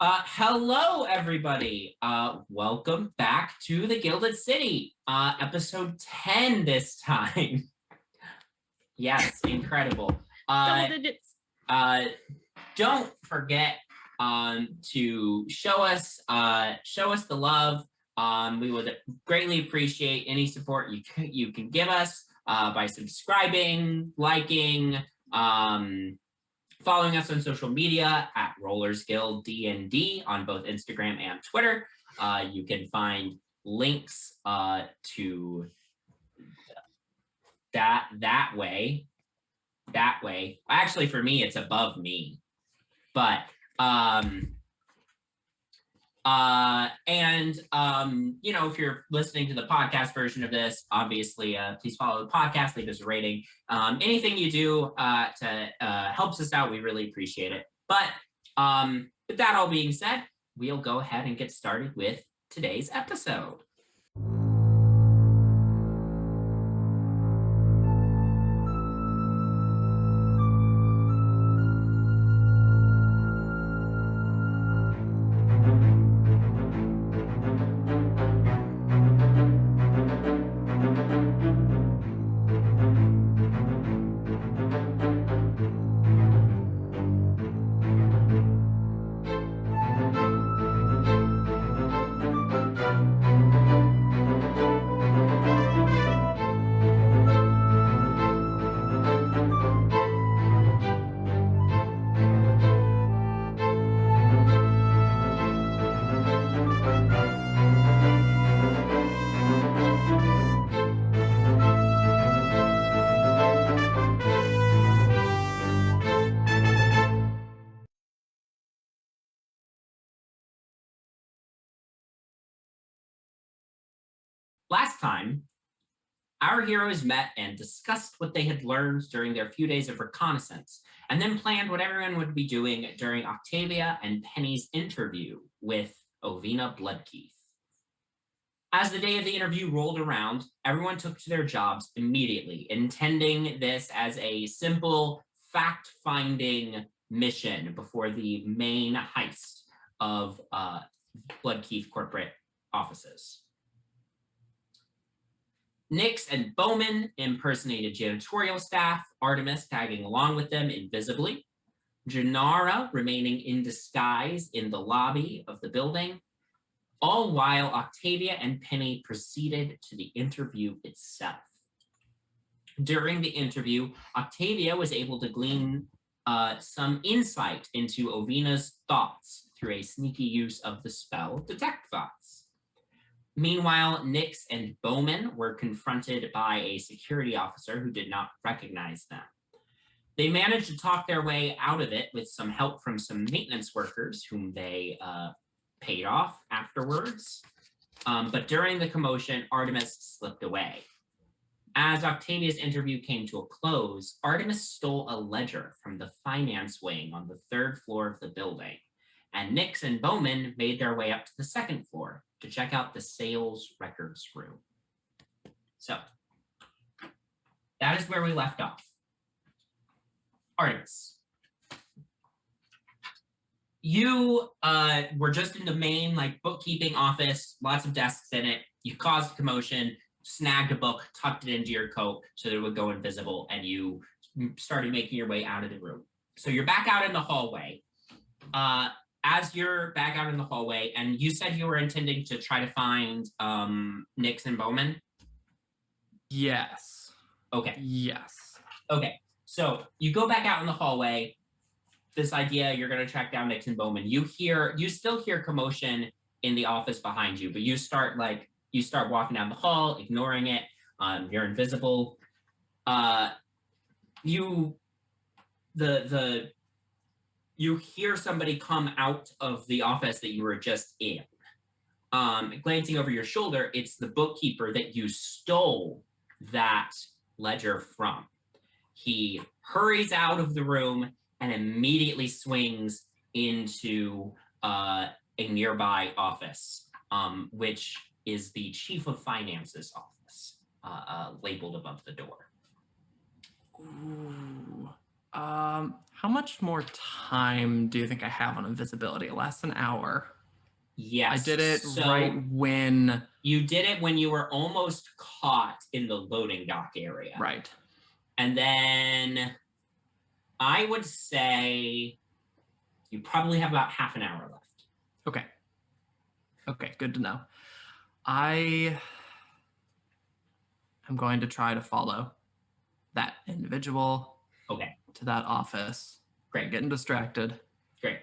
Hello, everybody. Welcome back to the Gilded City, episode 10 this time. Yes, incredible. Double digits. Don't forget to show us the love. We would greatly appreciate any support you can give us by subscribing, liking, following us on social media at Rollers Guild D&D on both Instagram and Twitter. You can find links to that way. Actually, for me, it's above me. But if you're listening to the podcast version of this, obviously, please follow the podcast, leave us a rating. Anything you do to helps us out, we really appreciate it. But with that all being said, we'll go ahead and get started with today's episode. Last time, our heroes met and discussed what they had learned during their few days of reconnaissance, and then planned what everyone would be doing during Octavia and Penny's interview with Ovina Bloodkeith. As the day of the interview rolled around, everyone took to their jobs immediately, intending this as a simple fact-finding mission before the main heist of Bloodkeith corporate offices. Nix and Bowman impersonated janitorial staff, Artemis tagging along with them invisibly, Janara remaining in disguise in the lobby of the building, all while Octavia and Penny proceeded to the interview itself. During the interview, Octavia was able to glean some insight into Ovina's thoughts through a sneaky use of the spell Detect Thoughts. Meanwhile, Nix and Bowman were confronted by a security officer who did not recognize them. They managed to talk their way out of it with some help from some maintenance workers whom they paid off afterwards. But during the commotion, Artemis slipped away. As Octavia's interview came to a close, Artemis stole a ledger from the finance wing on the third floor of the building, and Nix and Bowman made their way up to the second floor to check out the sales records room. So, that is where we left off. Artemis, you were just in the main bookkeeping office, lots of desks in it. You caused a commotion, snagged a book, tucked it into your coat so that it would go invisible, and you started making your way out of the room. So you're back out in the hallway. As you're back out in the hallway, and you said you were intending to try to find Nix and Bowman? Yes. Okay. Yes. Okay. So you go back out in the hallway. This idea, you're going to track down Nix and Bowman. You still hear commotion in the office behind you, but you start walking down the hall, ignoring it. You're invisible. You hear somebody come out of the office that you were just in. Glancing over your shoulder, it's the bookkeeper that you stole that ledger from. He hurries out of the room and immediately swings into a nearby office, which is the chief of finance's office, labeled above the door. Ooh. How much more time do you think I have on invisibility? It lasts an hour. Yes. I did it so right when... You did it when you were almost caught in the loading dock area. Right. And then I would say you probably have about half an hour left. Okay. Okay, good to know. I am going to try to follow that individual Okay. to that office. Great. Getting distracted. Great.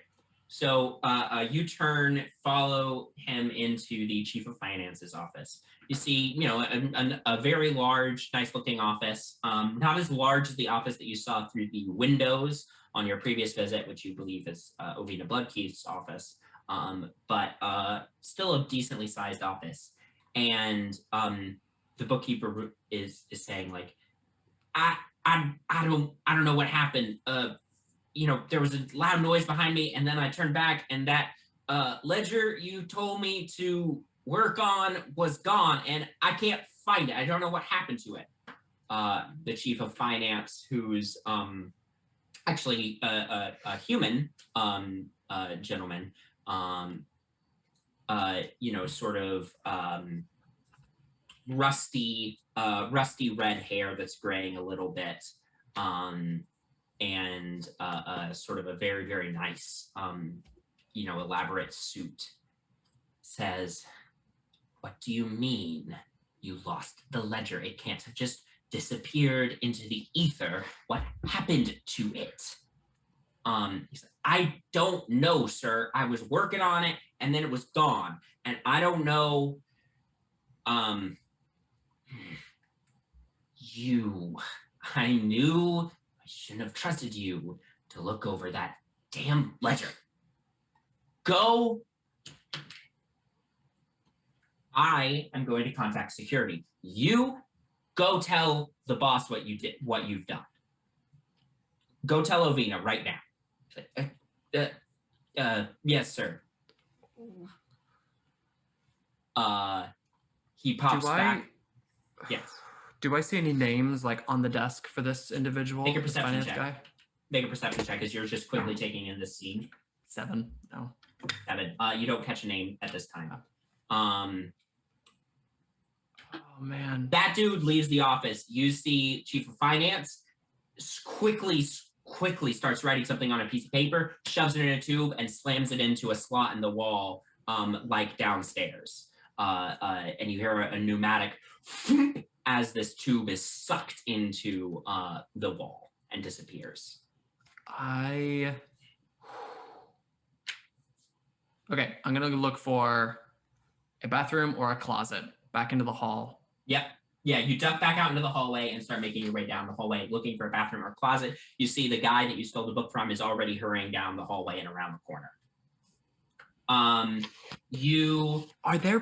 So you follow him into the chief of finance's office. You see, a very large, nice-looking office. Not as large as the office that you saw through the windows on your previous visit, which you believe is Ovina Bloodkeith's office, but still a decently sized office. And the bookkeeper is saying, like, I don't know what happened. There was a loud noise behind me, and then I turned back, and that ledger you told me to work on was gone, and I can't find it. I don't know what happened to it. The chief of finance, who's actually a human gentleman, sort of rusty red hair that's graying a little bit, and sort of a very, very nice, elaborate suit, says, "What do you mean you lost the ledger? It can't have just disappeared into the ether. What happened to it?" He's like, "I don't know, sir. I was working on it, and then it was gone. And I don't know, I knew I shouldn't have trusted you to look over that damn ledger. Go. I am going to contact security. You go tell the boss what you've done. Go tell Ovina right now." Yes, sir. He pops back. Yes. Do I see any names like on the desk for this individual? Make a perception check. Guy? Make a perception check as you're just quickly taking in this scene. 7. No. 7. You don't catch a name at this time. Oh man. That dude leaves the office. You see chief of finance quickly starts writing something on a piece of paper, shoves it in a tube, and slams it into a slot in the wall, like downstairs. And you hear a pneumatic as this tube is sucked into the wall and disappears. Okay, I'm gonna look for a bathroom or a closet. Back into the hall. Yep. Yeah, you duck back out into the hallway and start making your way down the hallway, looking for a bathroom or closet. You see the guy that you stole the book from is already hurrying down the hallway and around the corner. Are there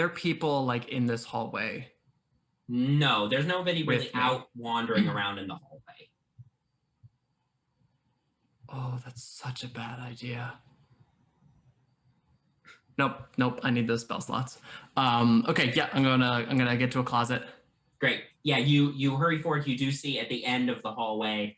people like in this hallway? No, there's nobody really out wandering around in the hallway. Oh, that's such a bad idea. Nope. I need those spell slots. Okay, yeah, I'm gonna get to a closet. Great. Yeah, you hurry forward. You do see at the end of the hallway,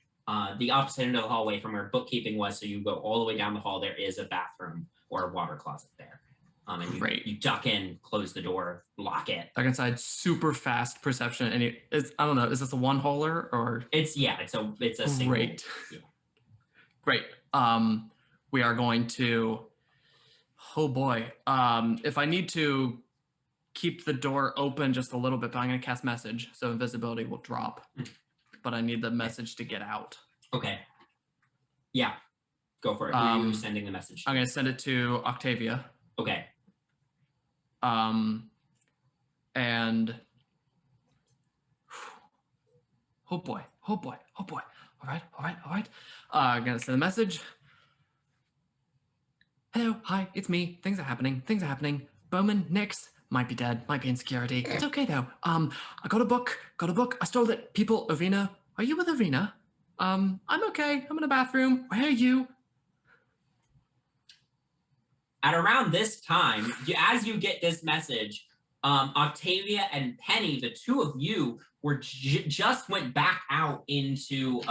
the opposite end of the hallway from where bookkeeping was. So you go all the way down the hall. There is a bathroom or a water closet there. And you duck in, close the door, lock it. Duck inside, super fast perception. And I don't know, is this a one-holer or? It's a single. Great. Yeah. Great. We are going to. Oh boy. If I need to keep the door open just a little bit, but I'm going to cast message, so invisibility will drop. But I need the message to get out. Okay. Yeah. Go for it. Who are you sending the message to? I'm going to send it to Octavia. Okay. And oh boy. All right. I'm going to send a message. Hello, hi, it's me. Things are happening. Bowman, Nix, might be dead, might be in security. It's okay though. I got a book. I stole it. People, Ovina. Are you with Ovina? I'm okay. I'm in a bathroom. Where are you? At around this time, as you get this message, Octavia and Penny, the two of you, just went back out into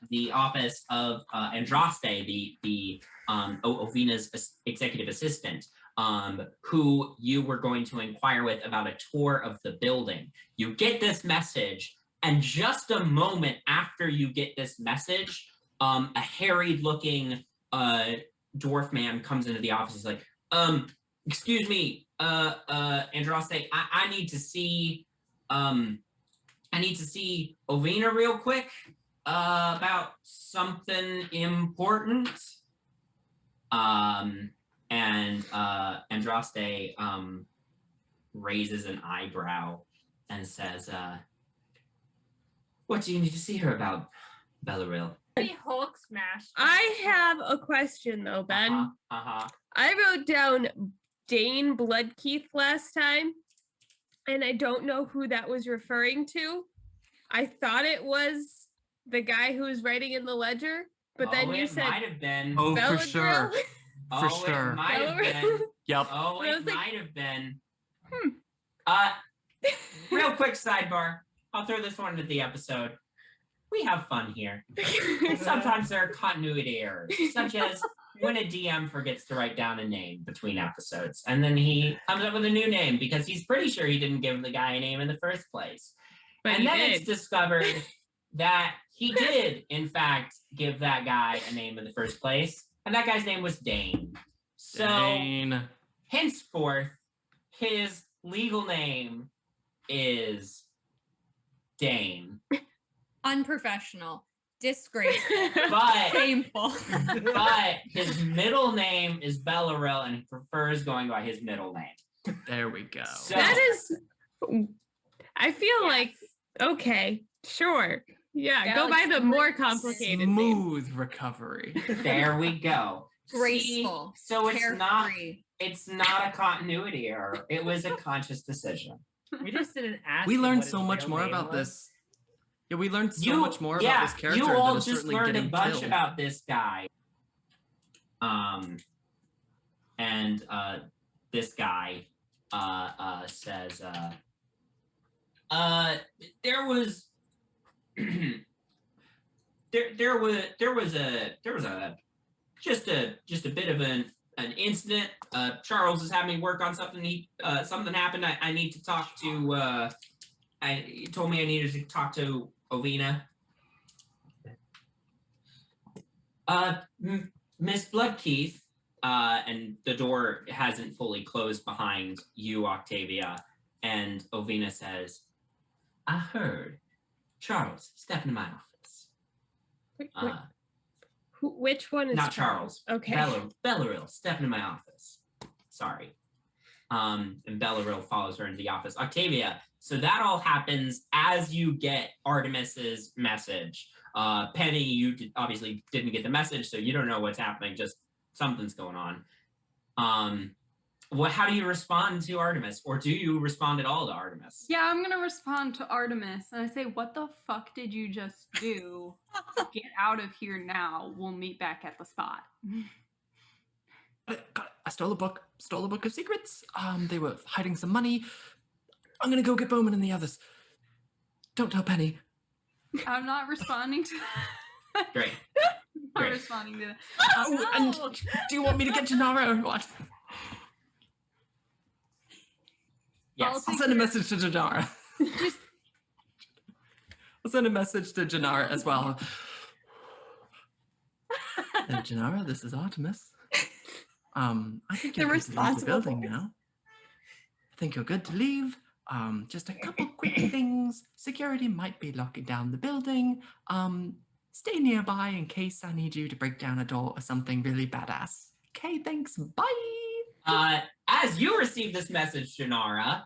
the office of Andraste, the Ovina's executive assistant, who you were going to inquire with about a tour of the building. You get this message, and just a moment after you get this message, a harried-looking dwarf man comes into the office. He's like, excuse me, Andraste, I need to see Ovina real quick about something important. And Andraste raises an eyebrow and says, what do you need to see her about, Bellaril? Hulk smash. I have a question though, Ben. I wrote down Dane Bloodkeith last time, and I don't know who that was referring to. I thought it was the guy who was writing in the ledger, but then you said might have been. Oh, for Bellatrix? sure. For sure. It might have been. Yep. Oh, I was it like, might have been. Real quick sidebar. I'll throw this one into the episode. We have fun here. Sometimes there are continuity errors, such as when a DM forgets to write down a name between episodes, and then he comes up with a new name because he's pretty sure he didn't give the guy a name in the first place. But and he then did. it's discovered that he did, in fact, give that guy a name in the first place, and that guy's name was Dane. So, Dane. henceforth, his legal name is Dane. Unprofessional, disgraceful, But shameful. but his middle name is Bellaril, and he prefers going by his middle name. There we go. So- that is. I feel like okay, sure, yeah. Go by the more complicated name. Smooth recovery. There we go. Graceful, See? So carefree. it's not a continuity error. It was a conscious decision. We just didn't ask. We him learned what his so much real more name about was. this. Yeah, we learned so much more about this character. You all that is just certainly learned a getting bunch killed. about this guy. And this guy says there was there was just a bit of an incident. Charles is having me work on something. Something happened. I need to talk to he told me I needed to talk to Ovina. Miss Bloodkeith, and the door hasn't fully closed behind you, Octavia, and Ovina says, I heard Charles step into my office. Wait, which one is Not Charles. Okay. Bellaril step into my office. Sorry. And Bellaril follows her into the office. Octavia, so that all happens as you get Artemis's message. Penny, you obviously didn't get the message, so you don't know what's happening. Just something's going on. How do you respond to Artemis, or do you respond at all to Artemis? Yeah, I'm gonna respond to Artemis and I say, what the fuck did you just do? Get out of here now. We'll meet back at the spot. Got it. I stole a book of secrets. They were hiding some money. I'm gonna go get Bowman and the others. Don't tell Penny. I'm not responding to that. Great. I'm not Great. responding to that. Oh, and do you want me to get Janara or what? Yes. I'll send a message to Janara. I'll send a message to Janara as well. Janara, this is Artemis. I think The you're good to leave the responsible building voice. now. I think you're good to leave. Just a couple quick things. Security might be locking down the building. Stay nearby in case I need you to break down a door or something really badass. Okay, thanks. Bye. As you receive this message, Janara,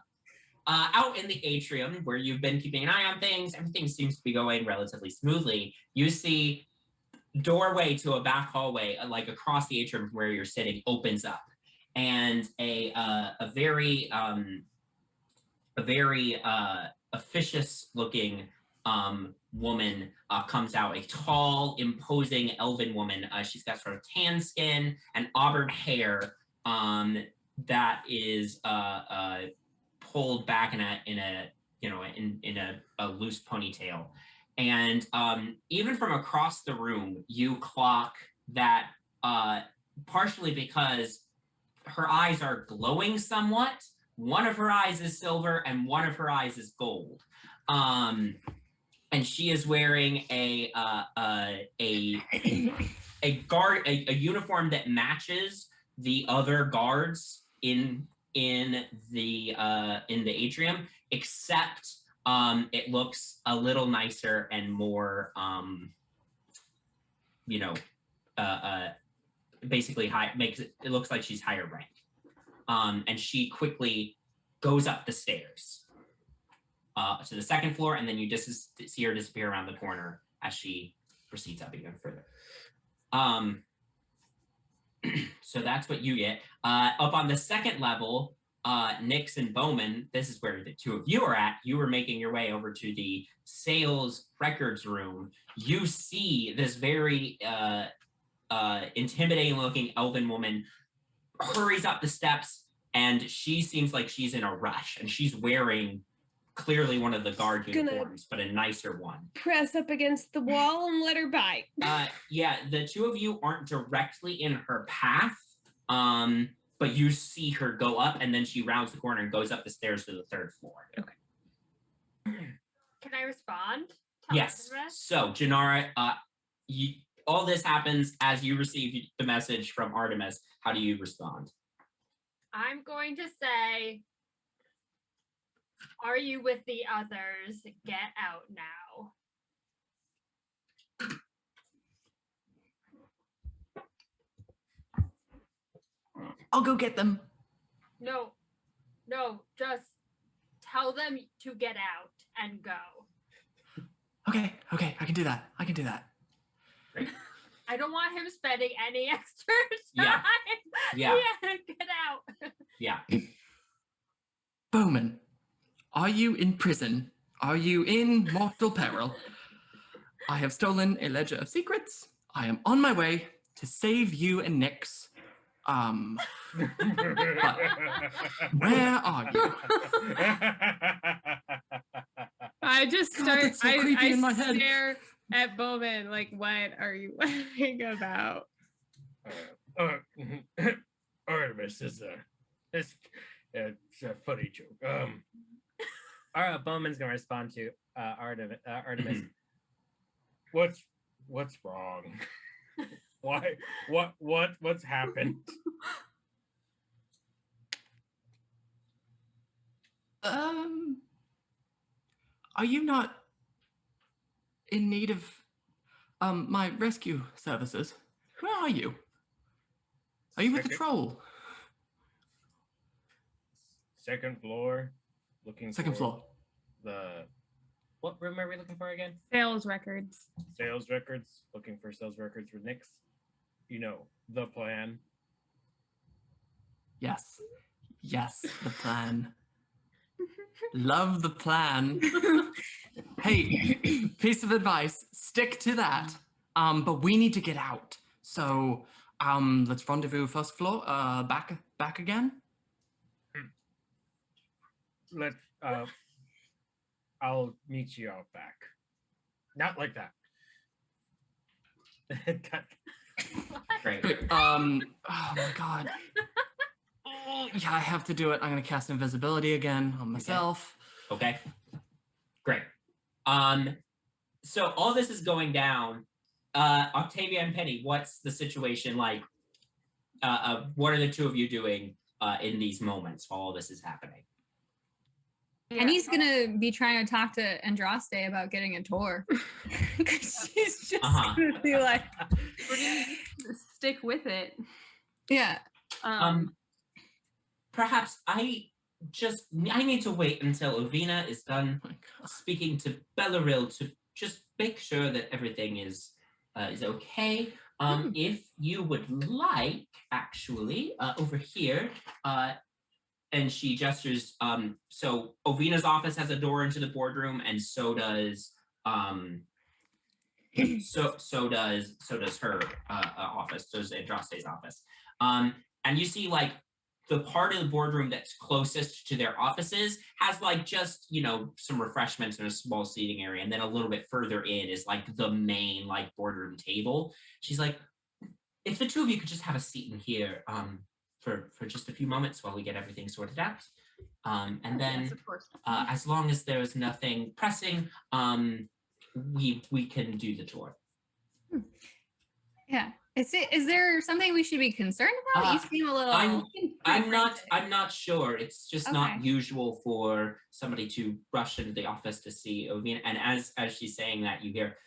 out in the atrium where you've been keeping an eye on things, everything seems to be going relatively smoothly. You see doorway to a back hallway, like across the atrium from where you're sitting, opens up, and a very officious looking woman comes out, a tall, imposing elven woman. She's got sort of tan skin and auburn hair that is pulled back in a in a loose ponytail. And even from across the room, you clock that partially because her eyes are glowing somewhat. One of her eyes is silver and one of her eyes is gold. And she is wearing a uniform that matches the other guards in the atrium, except it looks a little nicer and more basically high, it looks like she's higher rank. And she quickly goes up the stairs to the second floor, and then you just see her disappear around the corner as she proceeds up even further. So that's what you get. Up on the second level, Nyx and Bowman, this is where the two of you are at. You were making your way over to the sales records room. You see this very intimidating looking elven woman hurries up the steps, and she seems like she's in a rush, and she's wearing clearly one of the guard uniforms, but a nicer one. Press up against the wall and let her by. Yeah, the two of you aren't directly in her path, but you see her go up, and then she rounds the corner and goes up the stairs to the third floor. Okay. Can I respond? to Yes. Artemis? So, Janara, all this happens as you receive the message from Artemis. How do you respond? I'm going to say, are you with the others? Get out now. I'll go get them. No, just tell them to get out and go. Okay, I can do that. Great. I don't want him spending any extra Yeah. time. Yeah. Get out. Yeah. Bowman, are you in prison? Are you in mortal peril? I have stolen a ledger of secrets. I am on my way to save you and Nyx. But where are you? I just God, start. that's so creepy I in my head. stare at Bowman like, what are you worrying about? Artemis is it's a funny joke. Bowman's gonna respond to Artemis. What's wrong? Why? What's happened? Are you not in need of my rescue services? Where are you? Are you with the troll? Second floor, looking. Second for floor. What room are we looking for again? Sales records. Sales records. Looking for sales records for Nyx. You know the plan. Yes, the plan. Love the plan. Hey, piece of advice, stick to that. But we need to get out. So, let's rendezvous first floor, back again. I'll meet you out back. Not like that. Great. Oh my god. Oh, yeah, I have to do it. I'm gonna cast invisibility again on myself. Okay. Great. So all this is going down. Octavia and Penny, what's the situation like? What are the two of you doing in these moments while all this is happening? And he's gonna be trying to talk to Andraste about getting a tour. Because she's just gonna be like, We're gonna stick with it. yeah. Perhaps I need to wait until Ovina is done Oh my God. speaking to Bellaril to just make sure that everything is okay. If you would like, actually, over here, and she gestures. So Ovina's office has a door into the boardroom, and so does so does her office. So does Andraste's office. And you see like the part of the boardroom that's closest to their offices has like just, you know, some refreshments and a small seating area. And then a little bit further in is like the main like boardroom table. She's like, if the two of you could just have a seat in here for just a few moments while we get everything sorted out. And then Yes, of course. as long as there's nothing pressing, we can do the tour. Yeah. Is there something we should be concerned about? You seem a little. I'm not sure. It's just not usual for somebody to rush into the office to see Ovina. And as she's saying that, you hear,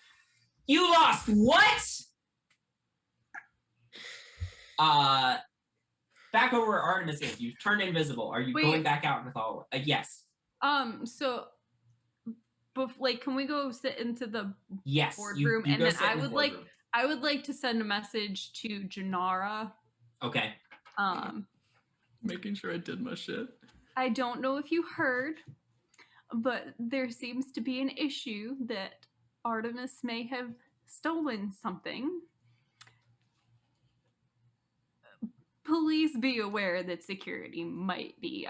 "You lost what?" Back over where Artemis is. You've turned invisible. Are you going back out in the hallway? Yes. So, like, can we go sit into the boardroom? You And then I would like to send a message to Janara. Okay. Making sure I did my shit. I don't know if you heard, but there seems to be an issue that Artemis may have stolen something. Please be aware that security might be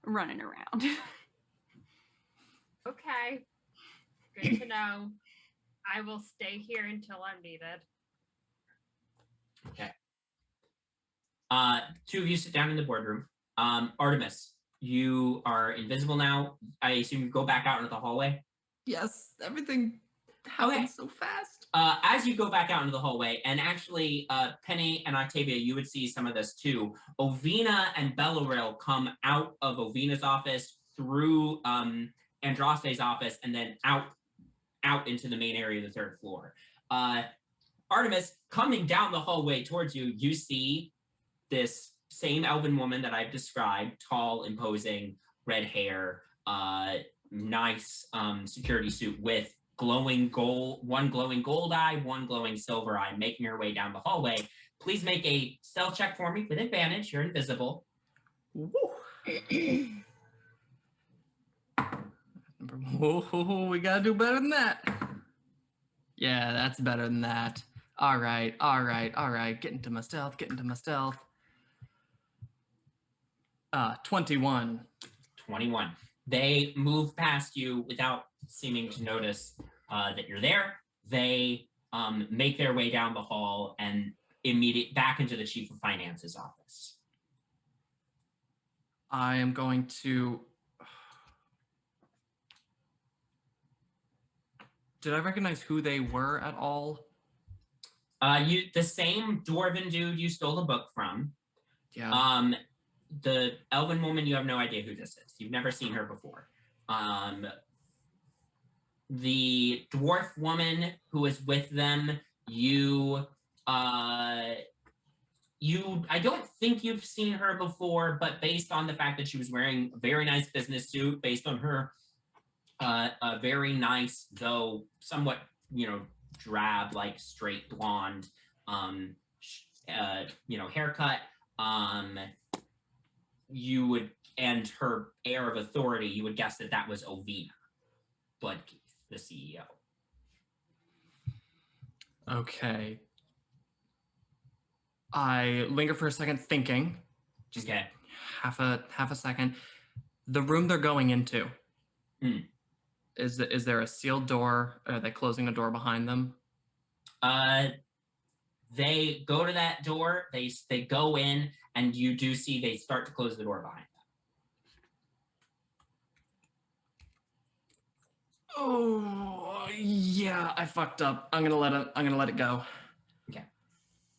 running around. Okay. Good to know. I will stay here until I'm needed. Okay. Two of you sit down in the boardroom. Artemis, you are invisible now. I assume you go back out into the hallway? Yes, everything happened so fast. As you go back out into the hallway, and actually, Penny and Octavia, you would see some of this too. Ovina and Bellaril come out of Ovina's office through Andraste's office, and then out into the main area of the third floor. Artemis, coming down the hallway towards you, you see this same elven woman that I've described, tall, imposing, red hair, nice security suit with one glowing gold eye, one glowing silver eye, making her way down the hallway. Please make a stealth check for me with advantage. You're invisible. We gotta do better than that. Yeah, that's better than that. All right. Get into my stealth. 21. 21. They move past you without seeming to notice that you're there. They make their way down the hall and back into the chief of finance's office. I am going to. Did I recognize who they were at all? The same dwarven dude you stole the book from. Yeah. The elven woman, you have no idea who this is. You've never seen her before. The dwarf woman who is with them, I don't think you've seen her before, but based on the fact that she was wearing a very nice business suit, based on her a very nice, though somewhat, drab, like straight blonde, haircut, you would, and her air of authority, you would guess that was Ovina Bloodkeith, the CEO. Okay. I linger for a second thinking. Just half a second. The room they're going into. Is there a sealed door? Are they closing a door behind them? They go to that door, they go in, and you do see they start to close the door behind them. Oh yeah, I fucked up. I'm gonna let it go. Okay.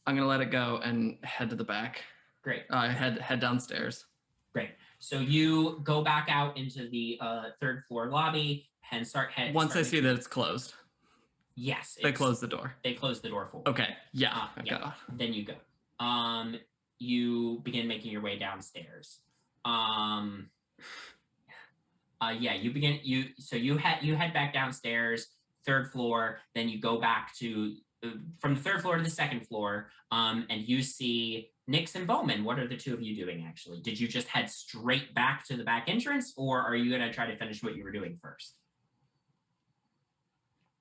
I'm gonna let it go and head to the back. Great. Head downstairs. Great. So you go back out into the third floor lobby and start heading. Once I see that it's closed. Yes. They close the door. They close the door for you. Okay. Yeah. Then you go. You begin making your way downstairs. You head back downstairs, third floor, then you go back to from the third floor to the second floor, and you see Nix and Bowman. What are the two of you doing actually? Did you just head straight back to the back entrance, or are you gonna try to finish what you were doing first?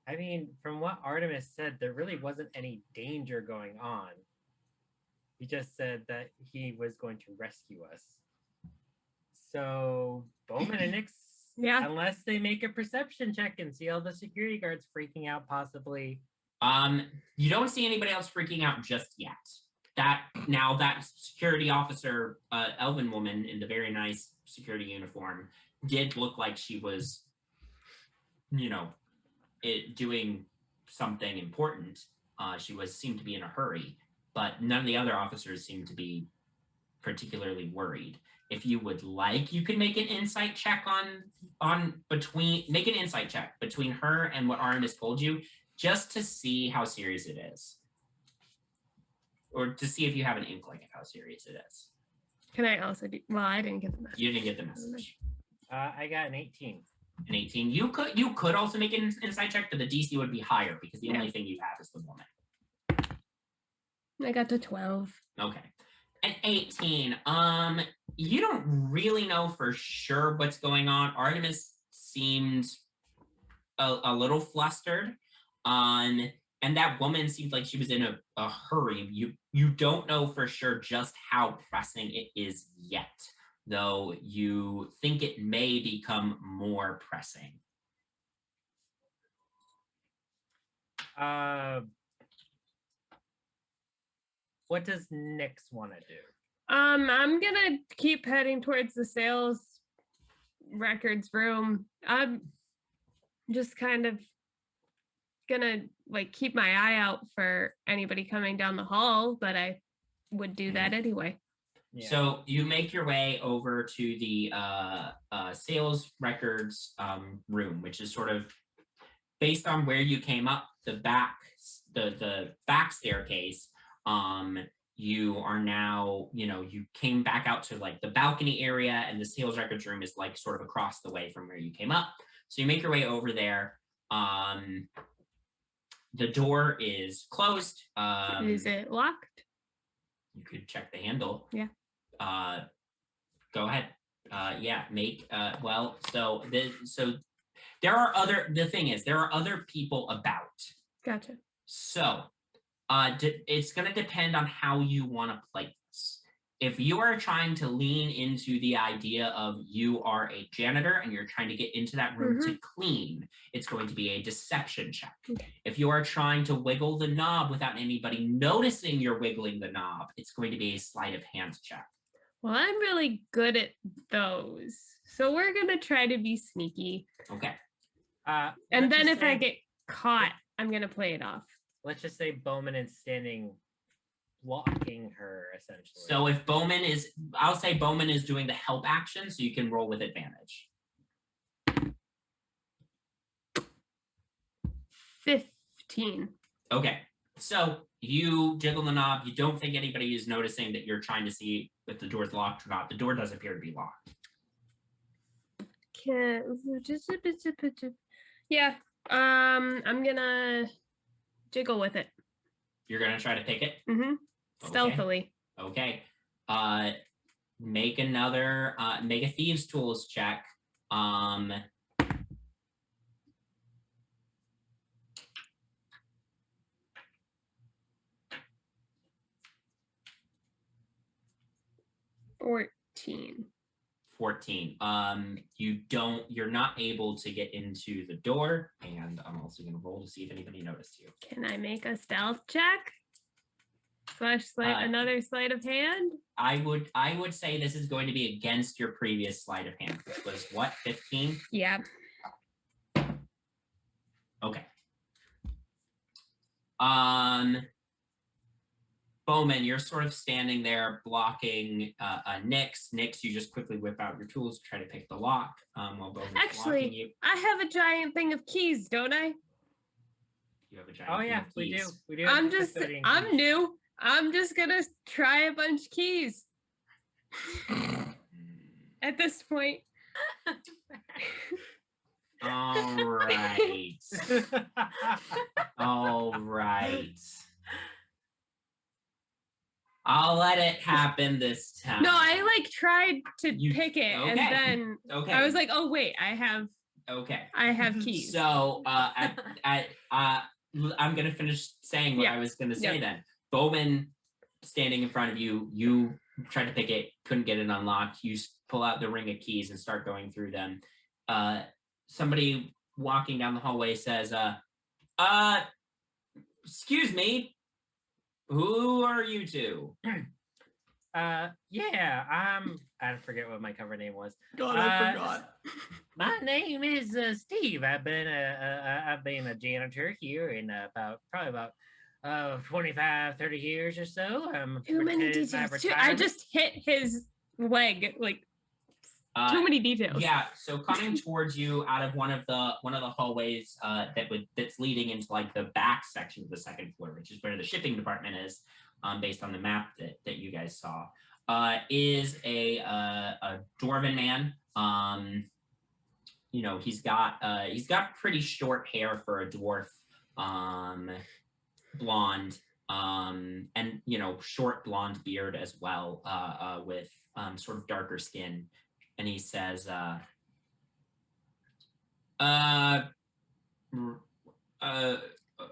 I mean, from what Artemis said, there really wasn't any danger going on. He just said that he was going to rescue us. So Bowman and Nix, Yeah. unless they make a perception check and see all the security guards freaking out, possibly. You don't see anybody else freaking out just yet. That security officer, elven woman in the very nice security uniform, did look like she was, doing something important. She seemed to be in a hurry, but none of the other officers seemed to be particularly worried. If you would like, you can make an insight check make an insight check between her and what Artemis told you, just to see how serious it is. Or to see if you have an inkling of how serious it is. Can I also do? Well, I didn't get the message. You didn't get the message. I got an 18. An 18. You could also make an insight check, but the DC would be higher because the only thing you have is the woman. I got to 12. Okay. An 18. You don't really know for sure what's going on. Artemis seemed a little flustered. And that woman seemed like she was in a hurry. You don't know for sure just how pressing it is yet, though you think it may become more pressing. What does Nix want to do? I'm gonna keep heading towards the sales records room. I'm just kind of gonna keep my eye out for anybody coming down the hall, but I would do that anyway. Yeah. So you make your way over to the sales records room, which is sort of based on where you came up the back staircase. You are now, you came back out to the balcony area, and the sales records room is sort of across the way from where you came up. So you make your way over there. The door is closed. Is it locked? You could check the handle. Yeah. Go ahead. Make so there are the thing is there are other people about. Gotcha. So it's going to depend on how you want to play this. If you are trying to lean into the idea of you are a janitor and you're trying to get into that room to clean, it's going to be a deception check. Okay. If you are trying to wiggle the knob without anybody noticing you're wiggling the knob, it's going to be a sleight of hand check. Well, I'm really good at those. So we're going to try to be sneaky. Okay. And then if I get caught, I'm going to play it off. Let's just say Bowman is standing blocking her, essentially. So if Bowman is, I'll say Bowman is doing the help action, so you can roll with advantage. 15. Okay. So you jiggle the knob. You don't think anybody is noticing that you're trying to see if the door's locked or not. The door does appear to be locked. Yeah. I'm gonna jiggle with it. You're gonna try to pick it? Mm-hmm. Stealthily. Okay. Make another make a thieves tools check. 14. 14. You're not able to get into the door, and I'm also gonna roll to see if anybody noticed you. Can I make a stealth check? Another sleight of hand? I would say this is going to be against your previous sleight of hand, which was what, 15? Yeah. Okay. Bowman, you're sort of standing there blocking Nix. Nix, you just quickly whip out your tools to try to pick the lock while Bowman's blocking you. I have a giant thing of keys, don't I? You have a giant thing of keys. We do. I'm new. I'm just gonna try a bunch of keys. At this point. All right. All right. I'll let it happen this time. No, I tried to pick it, okay. and then I was like, "Oh wait, I have keys." So I'm gonna finish saying what I was gonna say then. Bowman standing in front of you. You tried to pick it, couldn't get it unlocked. You pull out the ring of keys and start going through them. Somebody walking down the hallway says, excuse me, who are you two? Yeah, I forget what my cover name was. God, I forgot. My name is Steve. I've been a janitor here in probably about 25, 30 years or so. Too many details. I just hit his leg, like too many details. Yeah, so coming towards you out of one of the hallways that's leading into like the back section of the second floor, which is where the shipping department is, based on the map that you guys saw, is a dwarven man. He's got pretty short hair for a dwarf, blonde, and short blonde beard as well, with sort of darker skin. And he says,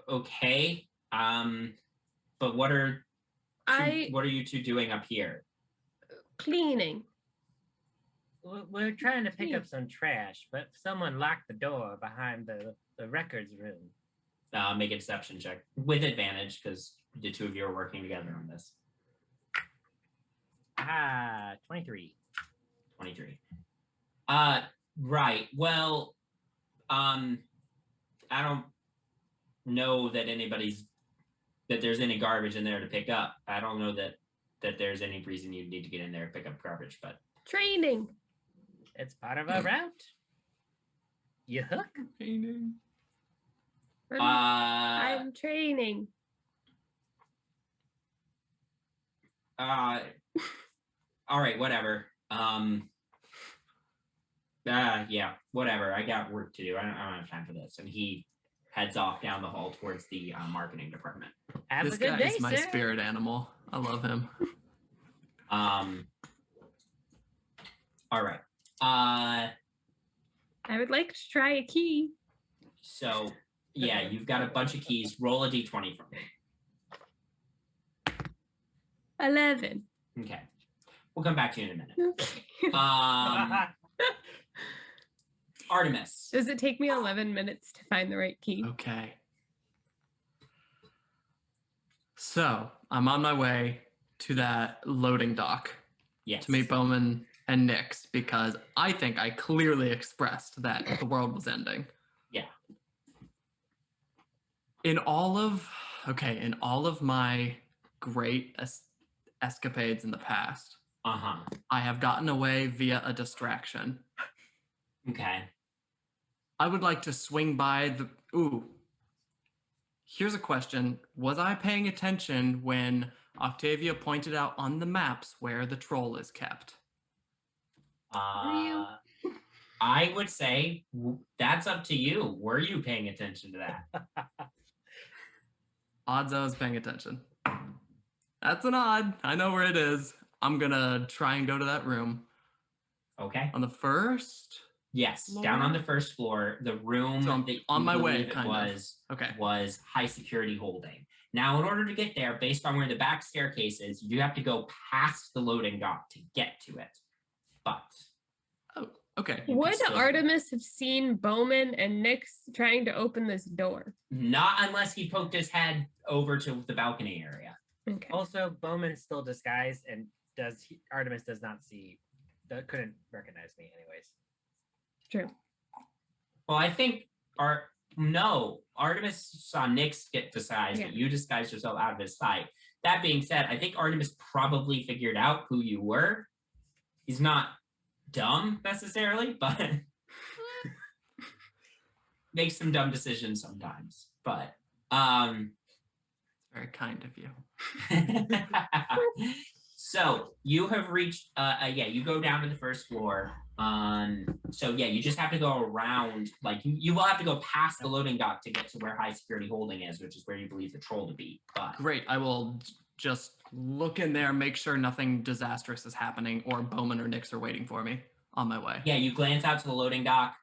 okay, but what are you two doing up here? Cleaning. We're trying to pick up some trash, but someone locked the door behind the records room. Make a deception check with advantage because the two of you are working together on this. 23. 23. Right. Well, I don't know that there's any garbage in there to pick up. I don't know that there's any reason you need to get in there and pick up garbage, but Training. It's part of a route. You hook. Training. I'm training. All right, whatever. Yeah, whatever. I got work to do. I don't have time for this. And he heads off down the hall towards the marketing department. Have This a good guy day, is my sir. spirit animal. I love him. All right. I would like to try a key. So yeah, you've got a bunch of keys. Roll a d20 for me. 11. Okay. We'll come back to you in a minute. Okay. Artemis. Does it take me 11 minutes to find the right key? Okay. So I'm on my way to that loading dock Yes. to meet Bowman and Nyx because I think I clearly expressed that the world was ending. Yeah. In all of my great escapades in the past, I have gotten away via a distraction. Okay. I would like to swing by the... Ooh. Here's a question. Was I paying attention when Octavia pointed out on the maps where the troll is kept? Were you? I would say that's up to you. Were you paying attention to that? Odds I was paying attention. That's an odd. I know where it is. I'm gonna try and go to that room. Okay. On the first? Yes, floor? down on the first floor, the room So I'm that on you my way, believe it kind of. was Okay. was high security holding. Now, in order to get there, based on where the back staircase is, you have to go past the loading dock to get to it. But Oh, okay. Would still- Artemis have seen Bowman and Nyx trying to open this door? not unless he poked his head over to the balcony area. Okay. Also, Bowman's still disguised, and Artemis does not see, couldn't recognize me, anyways. True. Well, I think Artemis saw Nyx get disguised, but you disguised yourself out of his sight. That being said, I think Artemis probably figured out who you were. He's not dumb necessarily, but makes some dumb decisions sometimes. But Very kind of you. so you have reached you go down to the first floor. So yeah, you just have to go around, like you will have to go past the loading dock to get to where high security holding is, which is where you believe the troll to be. But Great. I will just look in there, make sure nothing disastrous is happening, or Bowman or Nyx are waiting for me on my way. yeah, you glance out to the loading dock.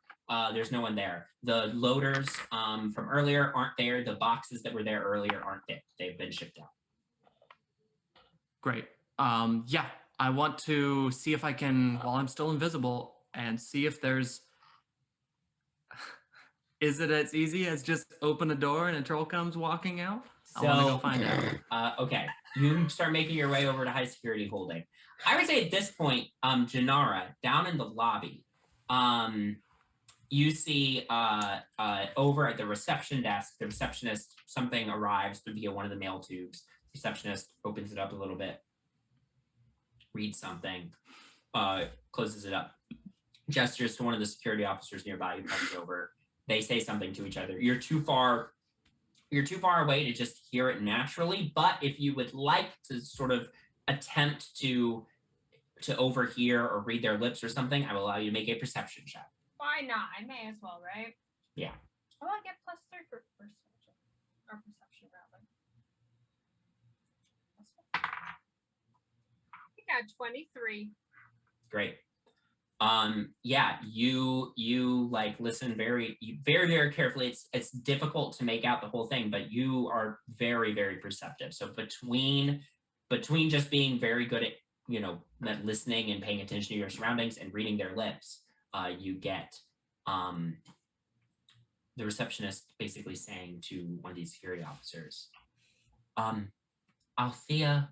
There's no one there. The loaders from earlier aren't there. The boxes that were there earlier aren't there. They've been shipped out. Great. Yeah, I want to see if I can, while I'm still invisible, and see if there's. Is it as easy as just open a door and a troll comes walking out? I want to go find out. Okay, you start making your way over to high security holding. I would say at this point, Janara, down in the lobby, you see over at the reception desk, the receptionist, something arrives via one of the mail tubes. Receptionist opens it up a little bit, reads something, closes it up, gestures to one of the security officers nearby who comes over. They say something to each other. You're too far away to just hear it naturally, but if you would like to sort of attempt to overhear or read their lips or something, I will allow you to make a perception check. Why not? I may as well, right? Yeah. Oh, I get +3 for perception. Or perception, rather. I got 23. Great. Yeah, you like listen very carefully. It's difficult to make out the whole thing, but you are very, very perceptive. So between just being very good at listening and paying attention to your surroundings and reading their lips, you get the receptionist basically saying to one of these security officers, Althea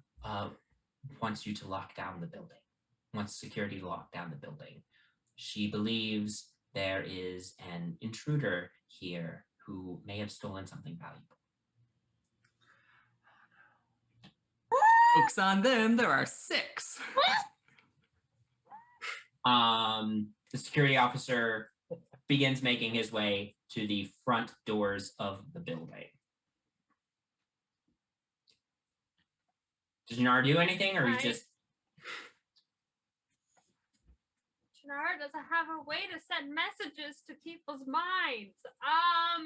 wants you to lock down the building. Wants security to lock down the building. She believes there is an intruder here who may have stolen something valuable. Joke's on them, there are 6. The security officer begins making his way to the front doors of the building. Does Janara do anything, or you just... Janara doesn't have a way to send messages to people's minds. I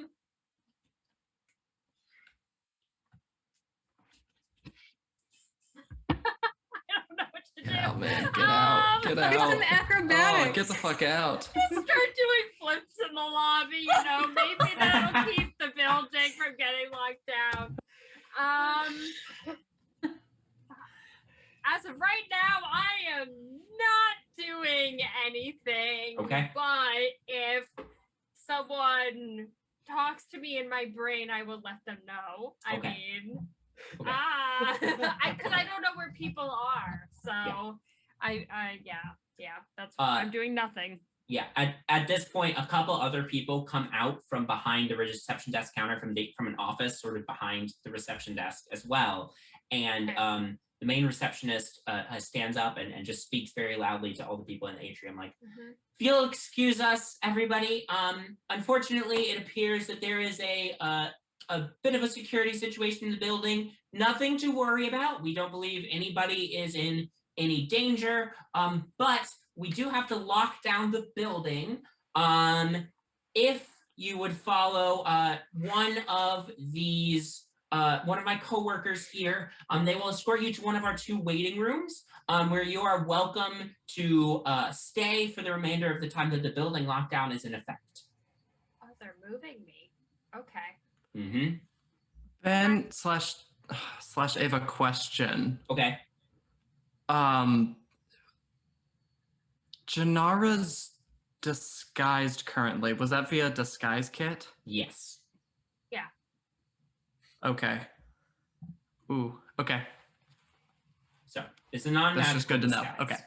don't know what to do. Get out, man. Get out. Get out. Do some acrobatics. Oh, get the fuck out. Start doing flips in the lobby, maybe that'll keep the building from getting locked down. As of right now, I am not doing anything. Okay. But if someone talks to me in my brain, I will let them know. Okay. Because I don't know where people are. So that's why I'm doing nothing. Yeah, at this point, a couple other people come out from behind the reception desk counter from an office sort of behind the reception desk as well. And the main receptionist stands up and just speaks very loudly to all the people in the atrium, like, if you'll excuse us, everybody. Unfortunately, it appears that there is a bit of a security situation in the building. Nothing to worry about. We don't believe anybody is in any danger, but we do have to lock down the building. If you would follow one of my coworkers here, they will escort you to one of our 2 waiting rooms, where you are welcome to stay for the remainder of the time that the building lockdown is in effect. Oh, they're moving me. Okay. Mm-hmm. Ben / Ava question. Okay. Janara's disguised currently. Was that via disguise kit? Yes. Yeah. Okay. Ooh, okay. So it's a non-magical That's just good to know. disguise. Okay.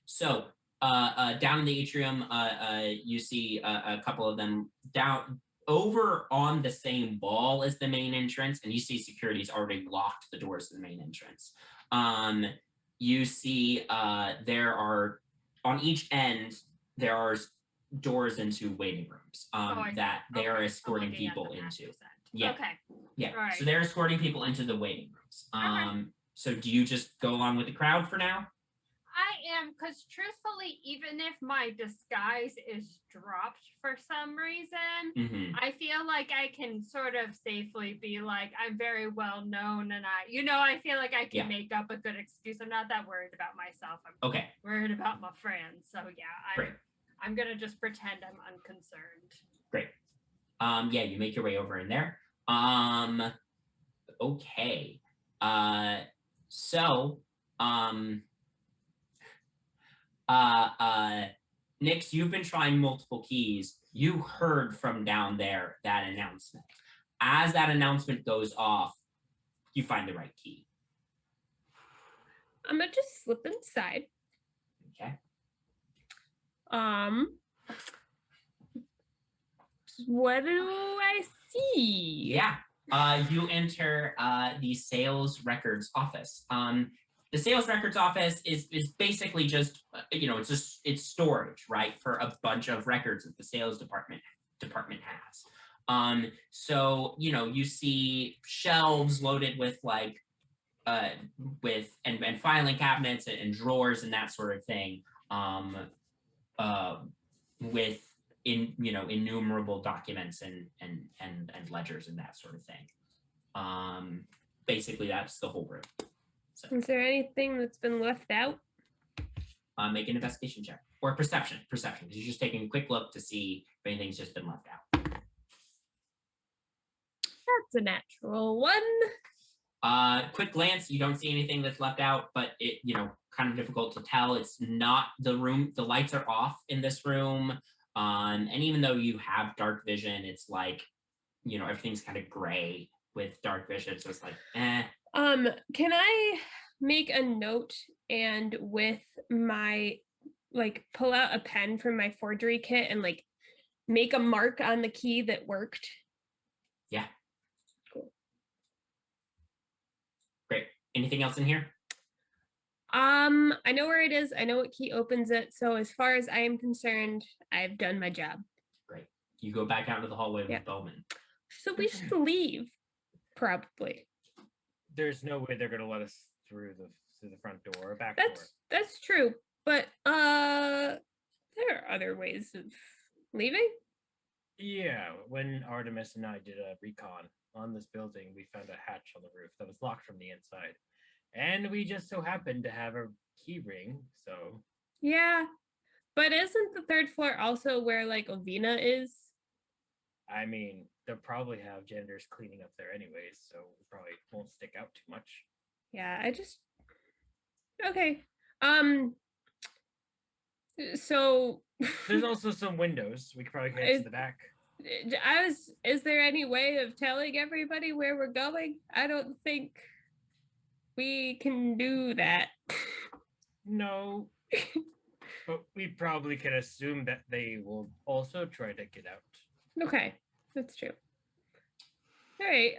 So down in the atrium, you see a couple of them down over on the same wall as the main entrance, and you see security's already locked the doors to the main entrance. You see there are, on each end, there are doors into waiting rooms that they are escorting people into. Yeah. Okay. Yeah. Right. So they're escorting people into the waiting rooms. So do you just go along with the crowd for now? I am, because truthfully, even if my disguise is dropped for some reason, I feel like I can sort of safely be like, I'm very well known, and I feel like I can make up a good excuse. I'm not that worried about myself. I'm worried about my friends. So yeah, I'm gonna just pretend I'm unconcerned. Great. Yeah, you make your way over in there. Okay. Nix, you've been trying multiple keys. You heard from down there that announcement. As that announcement goes off, you find the right key. I'm gonna just slip inside. Okay. What do I see? Yeah. You enter the sales records office. The sales records office is basically just it's storage, right, for a bunch of records that the sales department has. So you see shelves loaded with like and filing cabinets and drawers and that sort of thing. With innumerable documents and ledgers and that sort of thing. Basically that's the whole room. So, is there anything that's been left out? Make an investigation check or perception, because you're just taking a quick look to see if anything's just been left out. That's a natural one. Quick glance, you don't see anything that's left out, but it kind of difficult to tell. It's not the room. The lights are off in this room. And even though you have dark vision, it's like, everything's kind of gray with dark vision. So it's like, eh. Can I make a note and with my, pull out a pen from my forgery kit and make a mark on the key that worked? Yeah. Cool. Great. Anything else in here? I know where it is. I know what key opens it. So as far as I am concerned, I've done my job. Great. You go back out into the hallway with Bowman. So we should leave, probably. There's no way they're gonna let us through the front door or back door. That's true. But there are other ways of leaving. Yeah, when Artemis and I did a recon on this building, we found a hatch on the roof that was locked from the inside. And we just so happened to have a key ring, so... Yeah, but isn't the third floor also where, Ovina is? I mean, they'll probably have janitors cleaning up there anyways, so it probably won't stick out too much. Yeah, Okay. So... There's also some windows. We could probably get to the back. Is there any way of telling everybody where we're going? I don't think... we can do that. No. But we probably can assume that they will also try to get out. Okay, that's true. All right,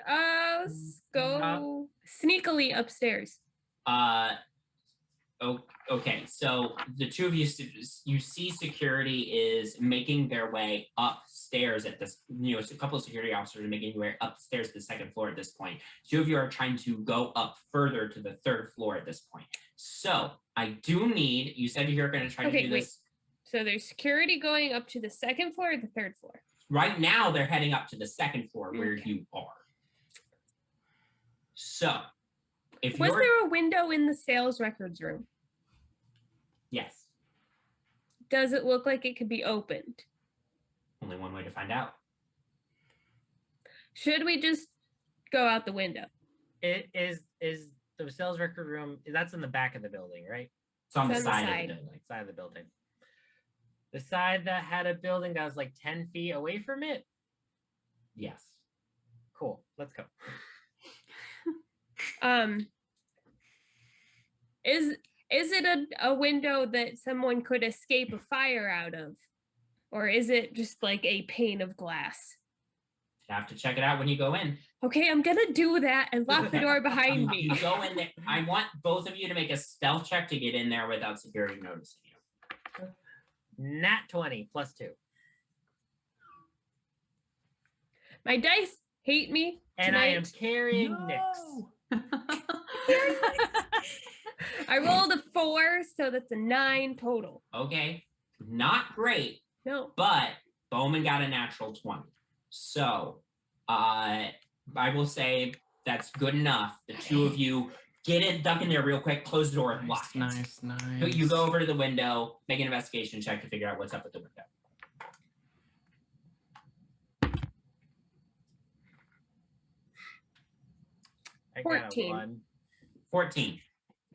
let's go sneakily upstairs. Okay, so the two of you see security is making their way upstairs at this, a couple of security officers are making their way upstairs to the second floor at this point. Two of you are trying to go up further to the third floor at this point. So I do need, you said you're going to try to do this. So there's security going up to the second floor or the third floor? Right now they're heading up to the second floor where you are. So was there a window in the sales records room? Yes. Does it look like it could be opened? Only one way to find out. Should we just go out the window? It is the sales record room, that's in the back of the building, right? It's on the side of the building. Side of the building. The side that had a building that was 10 feet away from it? Yes. Cool. Let's go. Is it a window that someone could escape a fire out of? Or is it just a pane of glass? You have to check it out when you go in. Okay, I'm gonna do that and lock the door behind me. You go in there. I want both of you to make a stealth check to get in there without security noticing you. Nat 20 +2. My dice hate me and tonight. I am carrying Nyx. I rolled a 4, so that's a 9 total. Okay, not great. No, but Bowman got a natural 20. So, I will say that's good enough. The two of you get it, duck in there real quick, close the door, and lock it. Nice. You go over to the window, make an investigation check to figure out what's up with the window. I 14. got a 1. 14.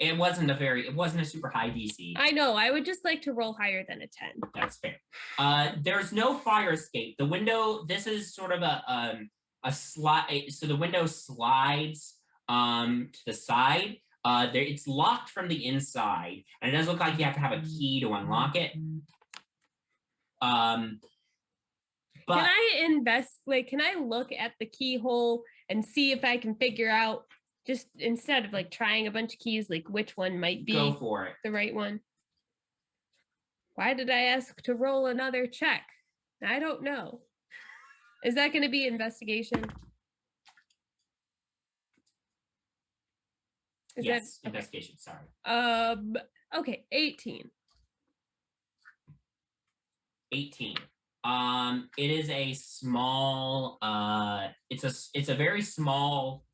It wasn't a super high DC. I know. I would just like to roll higher than a 10. That's fair. There's no fire escape. The window, this is sort of a slide. So the window slides to the side. It's locked from the inside, and it does look like you have to have a key to unlock it. But can I can I look at the keyhole and see if I can figure out, just instead of like trying a bunch of keys, like which one might be go for it. the right one? Why did I ask to roll another check? I don't know. Is that going to be investigation? Yes, investigation, sorry. Okay, 18. 18. It is a small, it's a very small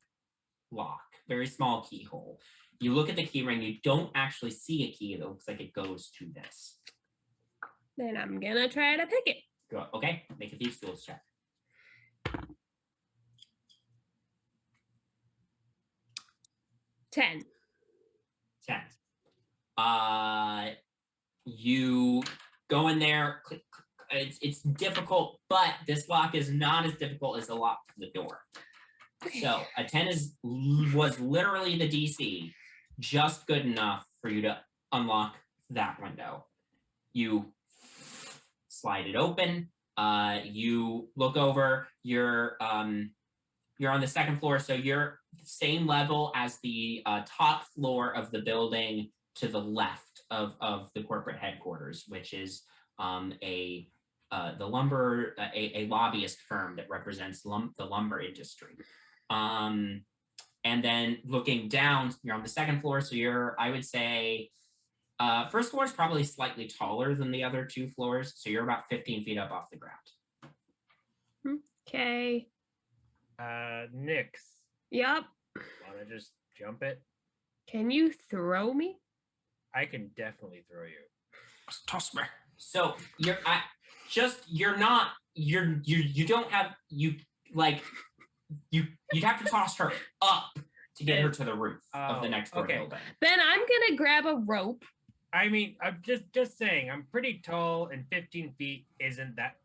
lock, very small keyhole. You look at the key ring, you don't actually see a key that looks like it goes to this. Then I'm gonna try to pick it. Go. Okay, make a thieves' tools check. 10. 10. You go in there, click, it's difficult, but this lock is not as difficult as the lock to the door. So a 10 was literally the DC, just good enough for you to unlock that window. You slide it open. You look over. You're on the second floor, so you're the same level as the top floor of the building to the left of the corporate headquarters, which is a lobbyist firm that represents the lumber industry. And then looking down, you're on the second floor, so I would say, first floor is probably slightly taller than the other two floors, so you're about 15 feet up off the ground. Okay. Nyx. Yep. Wanna just jump it? Can you throw me? I can definitely throw you. Toss me. So you don't have you'd have to toss her up to get her to the roof of the next door building. Then I'm gonna grab a rope. I mean, I'm just saying, I'm pretty tall, and 15 feet isn't that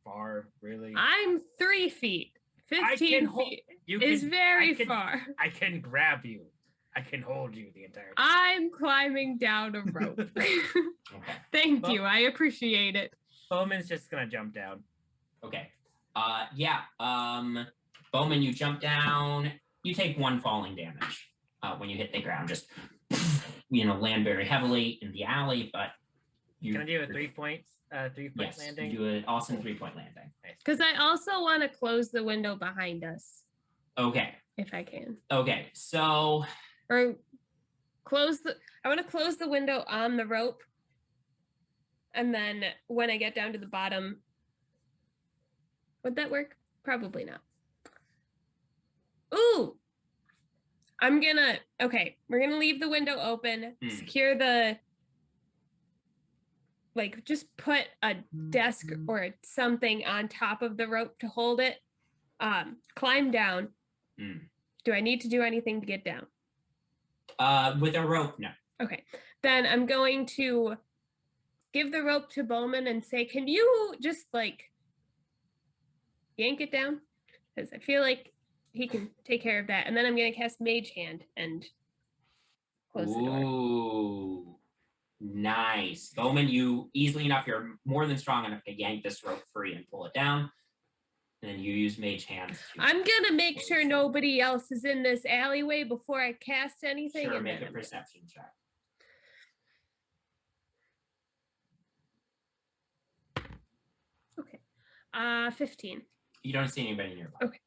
far, really. I'm 3 feet. 15 feet is very far. I can grab you. I can hold you the entire time. I'm climbing down a rope. Okay. Thank you. I appreciate it. Bowman's just gonna jump down. Okay. Bowman, you jump down. You take 1 falling damage when you hit the ground. Just land very heavily in the alley, but Can I do a 3 points? 3 point yes, landing. You do an awesome 3-point landing. Because I also want to close the window behind us. Okay. If I can. Okay. So. Or I want to close the window on the rope. And then when I get down to the bottom, would that work? Probably not. Ooh. We're gonna leave the window open, secure just put a desk or something on top of the rope to hold it, climb down. Do I need to do anything to get down? With a rope, no. Okay. Then I'm going to give the rope to Bowman and say, can you just yank it down? Because I feel like he can take care of that. And then I'm going to cast Mage Hand and close the door. Ooh, nice. Bowman, you easily enough, you're more than strong enough to yank this rope free and pull it down. And then you use Mage Hand. I'm going to make sure nobody else is in this alleyway before I cast anything. Sure, make a perception check. Okay. 15. You don't see anybody nearby. Okay.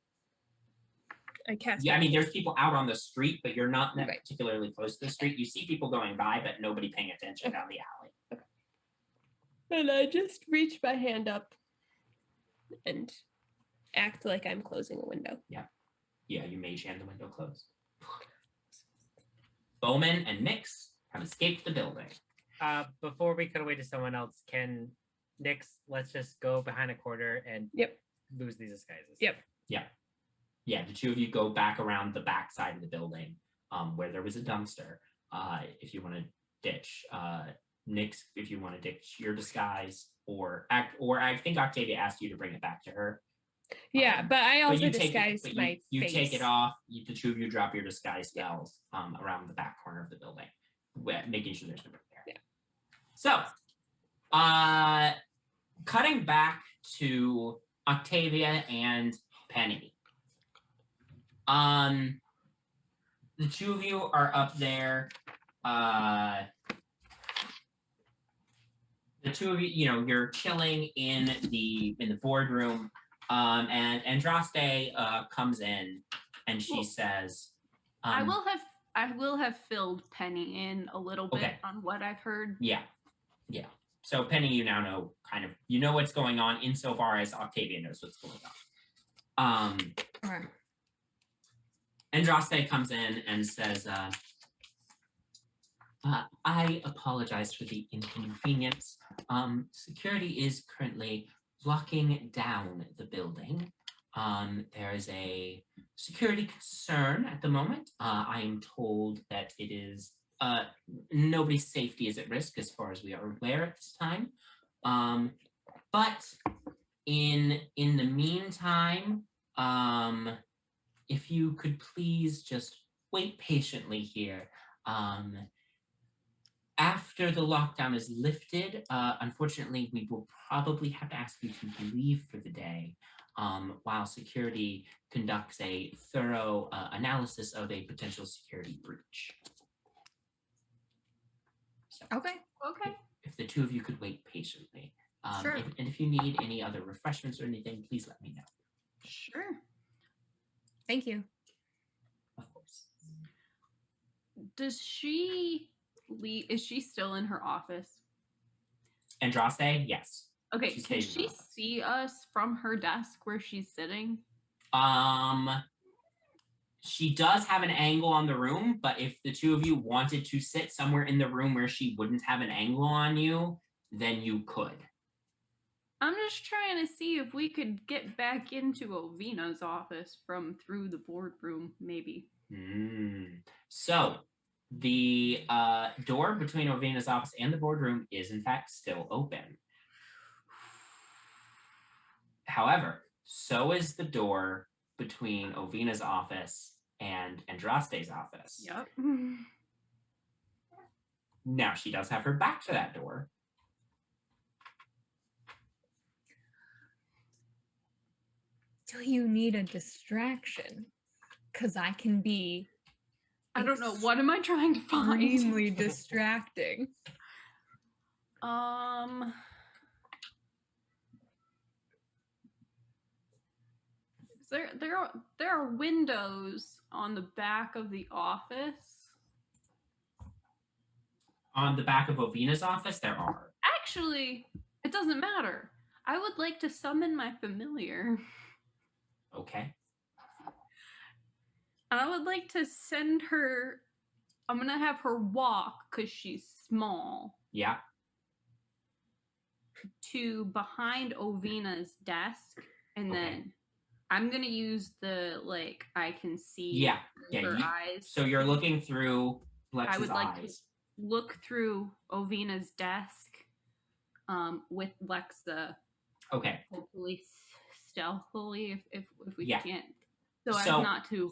I cast. Yeah, I mean, there's people out on the street, but you're not particularly close to the street. You see people going by, but nobody paying attention down the alley. Okay. And I just reach my hand up and act like I'm closing a window. Yeah. Yeah, you Mage Hand the window closed. Bowman and Nyx have escaped the building. Before we cut away to someone else, Nyx, let's just go behind a corner and lose these disguises. Yep. Yeah. Yeah, the two of you go back around the back side of the building. where there was a dumpster. If you want to ditch Nick's, if you want to ditch your disguise, or I think Octavia asked you to bring it back to her. Yeah, but I also you take disguised it, my you face. take it off. The two of you drop your disguise spells around the back corner of the building, making sure there's nobody there. Yeah. So, cutting back to Octavia and Penny. The two of you are up there. The two of you, you're chilling in the boardroom. And Andraste comes in and she says, I will have filled Penny in a little bit on what I've heard. Yeah. So Penny, you now know you know what's going on insofar as Octavia knows what's going on. Okay. Andraste comes in and says, I apologize for the inconvenience. Security is currently locking down the building. There is a security concern at the moment. I am told that it is nobody's safety is at risk as far as we are aware at this time. But in the meantime, if you could please just wait patiently here. After the lockdown is lifted, unfortunately, we will probably have to ask you to leave for the day while security conducts a thorough analysis of a potential security breach. So, Okay. if the two of you could wait patiently. Sure. And if you need any other refreshments or anything, please let me know. Sure. Thank you. Of course. Does she leave? Is she still in her office? Andraste, yes. Okay, She can stays in she her office. see us from her desk where she's sitting? She does have an angle on the room, but if the two of you wanted to sit somewhere in the room where she wouldn't have an angle on you, then you could. I'm just trying to see if we could get back into Ovina's office from through the boardroom, maybe. So, the door between Ovina's office and the boardroom is in fact still open. However, so is the door between Ovina's office and Andraste's office. Yep. Now, she does have her back to that door. Do you need a distraction? Because I can be. I don't know. What am I trying to find? Extremely distracting. There are windows on the back of the office. On the back of Ovina's office, there are. Actually, it doesn't matter. I would like to summon my familiar. Okay. And I would like to send her. I'm going to have her walk, because she's small, Yeah. to behind Ovina's desk. And then I'm going to use the, I can see her eyes. So you're looking through Lex's I would like eyes. to look through Ovina's desk with Lexa. Okay. Hopefully stealthily if we can't. So as not to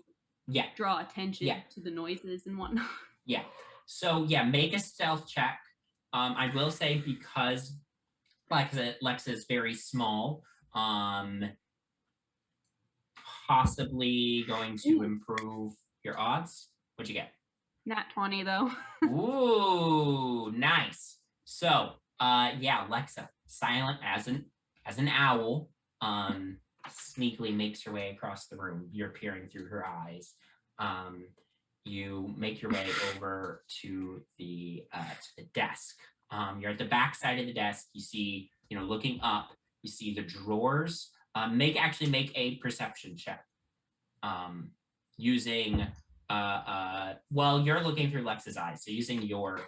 draw attention to the noises and whatnot. Yeah. So make a stealth check. I will say because Lexa is very small, possibly going to improve your odds. What'd you get? Nat 20 though. Ooh, nice. So Lexa, silent as an owl, sneakily makes her way across the room. You're peering through her eyes. You make your way over to the desk. You're at the back side of the desk. You see, looking up, you see the drawers. Make a perception check. Using you're looking through Lex's eyes, so using your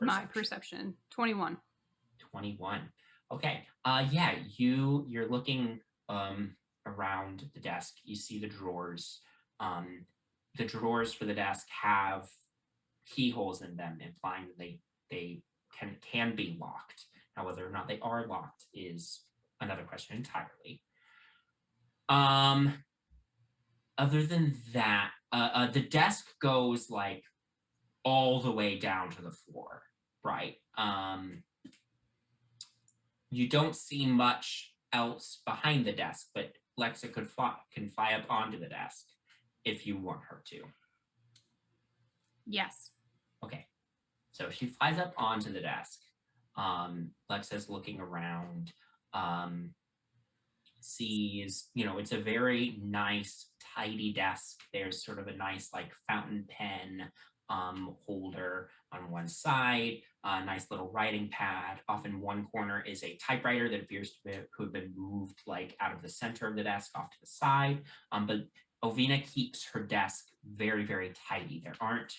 My perception. 21. 21. Okay. You're looking around the desk. You see the drawers. the drawers for the desk have keyholes in them, implying that they can be locked. Now, whether or not they are locked is another question entirely. Other than that, the desk goes like all the way down to the floor, right? You don't see much else behind the desk, but Lexa can fly up onto the desk if you want her to. Yes. Okay. So she flies up onto the desk. Lexa's looking around, sees, it's a very nice, tidy desk. There's sort of a nice like fountain pen holder on one side, a nice little writing pad. Off in one corner is a typewriter that appears to have been moved like out of the center of the desk off to the side. But Ovina keeps her desk very, very tidy. There aren't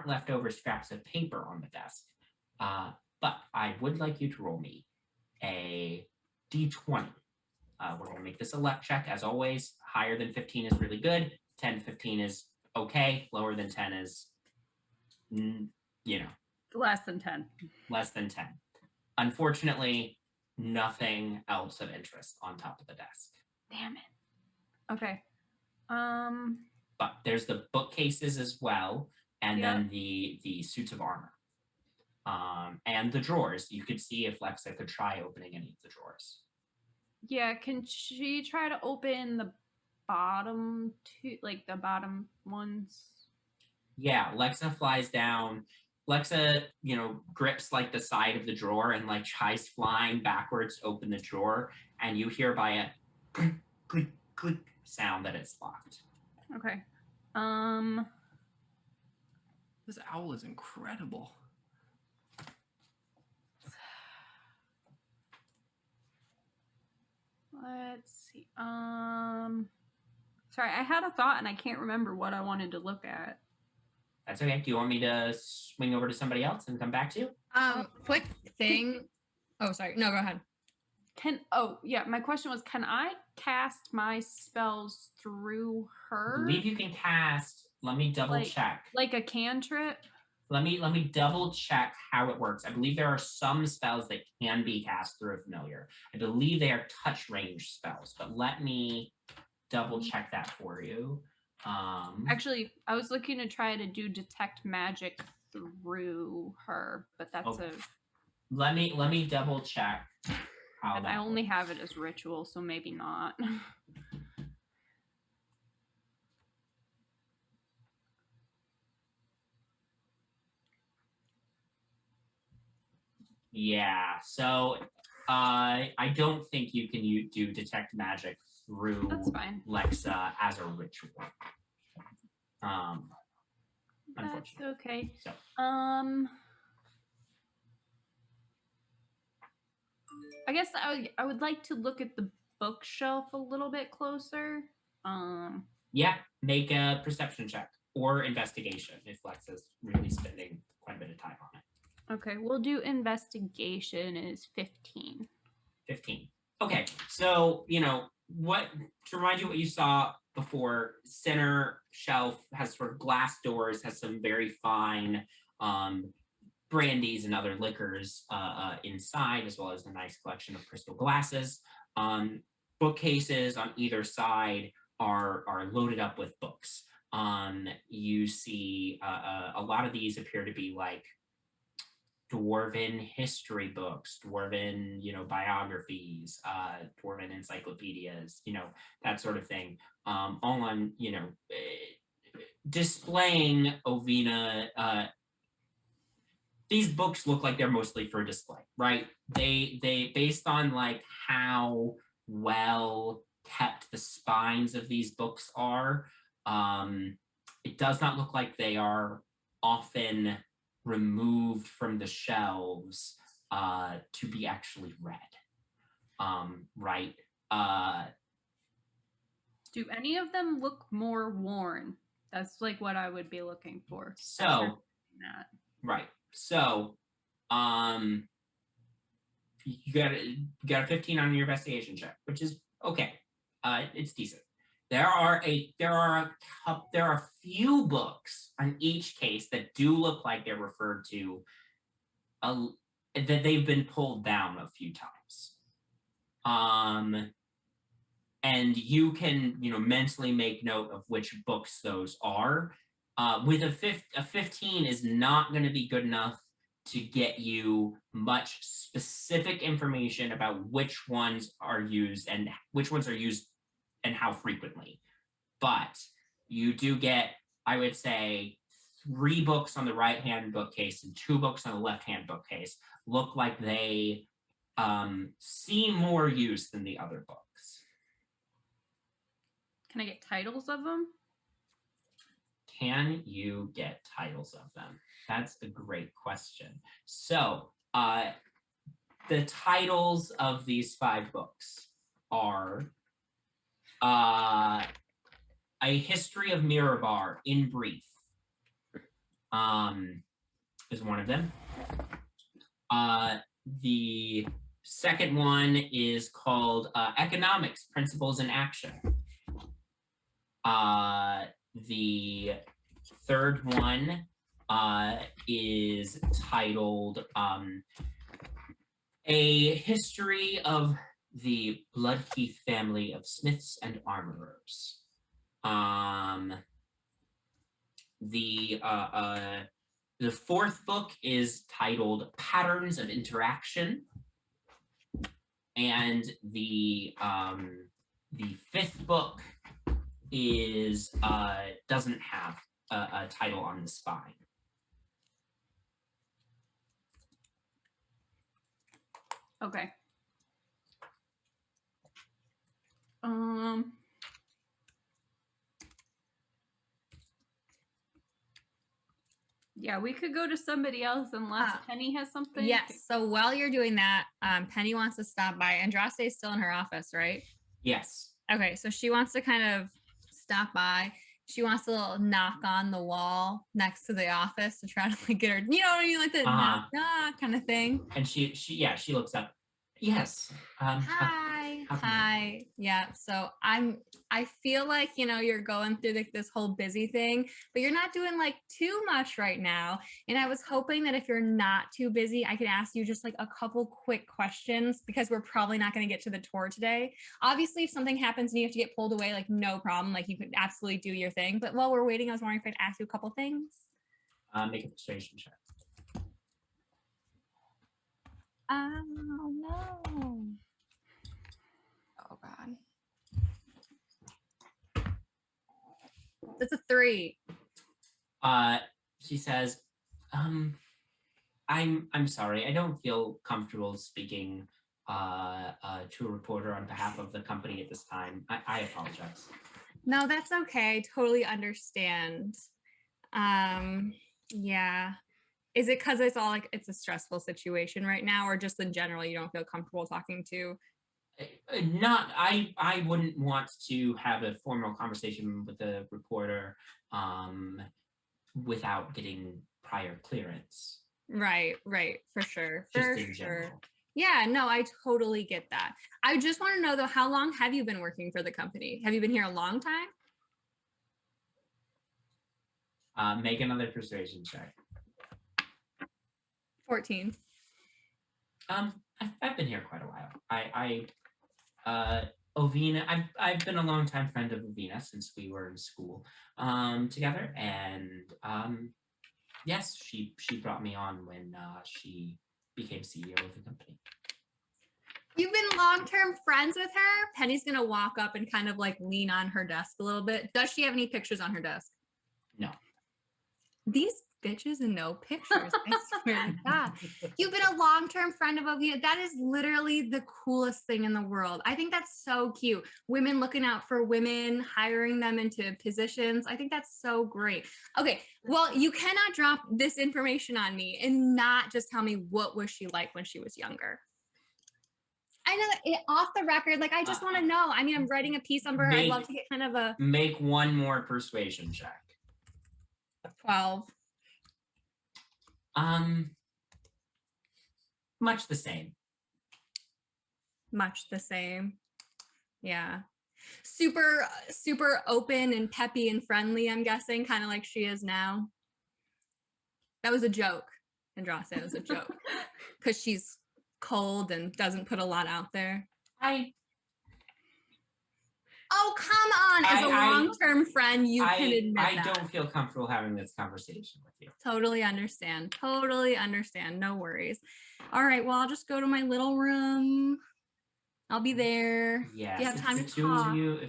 leftover scraps of paper on the desk. But I would like you to roll me a d20. We're going to make this a luck check, as always. Higher than 15 is really good. 10 to 15 is okay. Lower than 10 is, Less than 10. Less than 10. Unfortunately, nothing else of interest on top of the desk. Damn it. Okay. But there's the bookcases as well, and then the suits of armor. And the drawers. You could see if Lexa could try opening any of the drawers. Yeah, can she try to open the bottom two, like the bottom ones? Yeah, Lexa flies down. Lexa, grips like the side of the drawer and like tries flying backwards to open the drawer, and you hear by a click, click, click sound that it's locked. Okay. This owl is incredible. Let's see. Sorry, I had a thought and I can't remember what I wanted to look at. That's okay. Do you want me to swing over to somebody else and come back to you? Quick thing. Oh, sorry. No, go ahead. My question was, can I cast my spells through her? I believe you can cast. Let me double check. Like a cantrip? Let me double check how it works. I believe there are some spells that can be cast through a familiar. I believe they are touch range spells, but let me double check that for you. Actually, I was looking to try to do detect magic through her, but that's Let me double check. And I only have it as ritual, so maybe not. Yeah, so I don't think you can do detect magic through Lexa as a ritual. That's okay. So. I guess I would like to look at the bookshelf a little bit closer. Yeah, make a perception check or investigation if Lexa's really spending quite a bit of time on it. Okay, we'll do investigation is 15. 15. Okay, so, to remind you what you saw before, center shelf has sort of glass doors, has some very fine brandies and other liquors inside, as well as a nice collection of crystal glasses. Bookcases on either side are loaded up with books. You see a lot of these appear to be like dwarven history books, dwarven, biographies, dwarven encyclopedias, that sort of thing. All on, displaying Ovina. These books look like they're mostly for display, right? They based on like how well kept the spines of these books are. It does not look like they are often removed from the shelves to be actually read, right? Do any of them look more worn? That's like what I would be looking for. So, right. So, you got a 15 on your investigation check, which is okay. It's decent. There are a few books on each case that do look like they're referred to, that they've been pulled down a few times. And you can, mentally make note of which books those are. With a 15 is not going to be good enough to get you much specific information about which ones are used and how frequently. But you do get, I would say, 3 books on the right-hand bookcase and 2 books on the left-hand bookcase look like they see more use than the other books. Can I get titles of them? Can you get titles of them? That's a great question. So, the titles of these 5 books are A History of Mirabar in Brief, is one of them. The second one is called Economics, Principles in Action. The third one is titled A History of the Bloodkeith Family of Smiths and Armorers. The fourth book is titled Patterns of Interaction. And the fifth book is doesn't have a title on the spine. Okay. Yeah, we could go to somebody else unless Penny has something. Yes. So while you're doing that, Penny wants to stop by. Andraste is still in her office, right? Yes. Okay, so she wants to kind of stop by. She wants to knock on the wall next to the office to try to like get her, you know what I mean, like the knock knock kind of thing. And she looks up. Yes. Hi. Yeah. So I feel like, you're going through this whole busy thing, but you're not doing like too much right now. And I was hoping that if you're not too busy, I could ask you just like a couple quick questions because we're probably not going to get to the tour today. Obviously, if something happens and you have to get pulled away, like no problem. Like you could absolutely do your thing. But while we're waiting, I was wondering if I could ask you a couple things. Make a persuasion check. Oh no. Oh God. That's a 3. She says, I'm sorry. I don't feel comfortable speaking to a reporter on behalf of the company at this time. I apologize. No, that's okay. I totally understand. Yeah. Is it because it's all like it's a stressful situation right now, or just in general you don't feel comfortable talking to? I wouldn't want to have a formal conversation with a reporter without getting prior clearance. Right, for sure. Just in general. Yeah, no, I totally get that. I just want to know though, how long have you been working for the company? Have you been here a long time? Make another persuasion check. 14. I've been here quite a while. Ovina, I've been a longtime friend of Ovina since we were in school together, and yes, she brought me on when she became CEO of the company. You've been long-term friends with her? Penny's gonna walk up and kind of like lean on her desk a little bit. Does she have any pictures on her desk? No. These bitches and no pictures. I swear to God. You've been a long-term friend of Ovina. That is literally the coolest thing in the world. I think that's so cute. Women looking out for women, hiring them into positions. I think that's so great. Okay, well, you cannot drop this information on me and not just tell me what was she like when she was younger. I know off the record, like I just want to know. I mean, I'm writing a piece on her. I'd love to get kind of a make one more persuasion check. 12. Much the same. Much the same. Yeah. Super, super open and peppy and friendly, I'm guessing, kind of like she is now. That was a joke. Andraste, it was a joke. Because she's cold and doesn't put a lot out there. Oh, come on. As a long-term friend, you can admit that. I don't feel comfortable having this conversation with you. Totally understand. Totally understand. No worries. All right. Well, I'll just go to my little room. I'll be there. Yes. Do you have time to If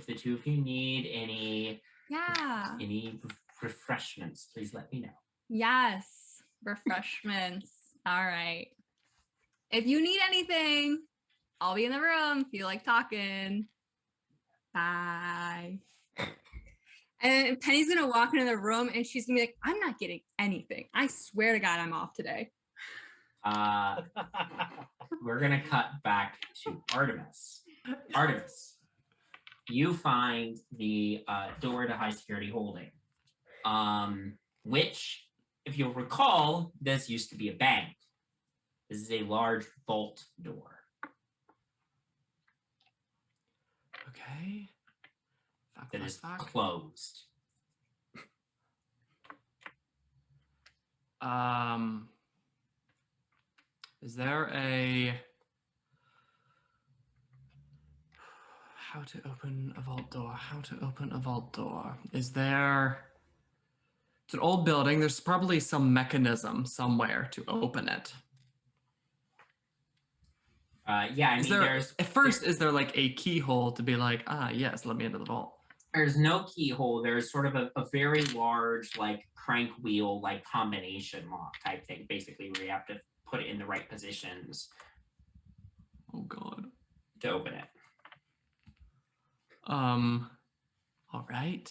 the two of you need any refreshments, please let me know. Yes. Refreshments. All right. If you need anything, I'll be in the room if you like talking. Bye. And Penny's gonna walk into the room and she's gonna be like, I'm not getting anything. I swear to God, I'm off today. We're gonna cut back to Artemis. Artemis, you find the door to high security holding, which, if you'll recall, this used to be a bank. This is a large vault door. Okay. That is closed. Is there a how to open a vault door? How to open a vault door? Is there? It's an old building. There's probably some mechanism somewhere to open it. Yeah, I mean, there's... At first, is there like a keyhole to be like, yes, let me into the vault? There's no keyhole. There's sort of a very large, like, crank wheel, like, combination lock type thing, basically, where you have to put it in the right positions. Oh, God. To open it. All right.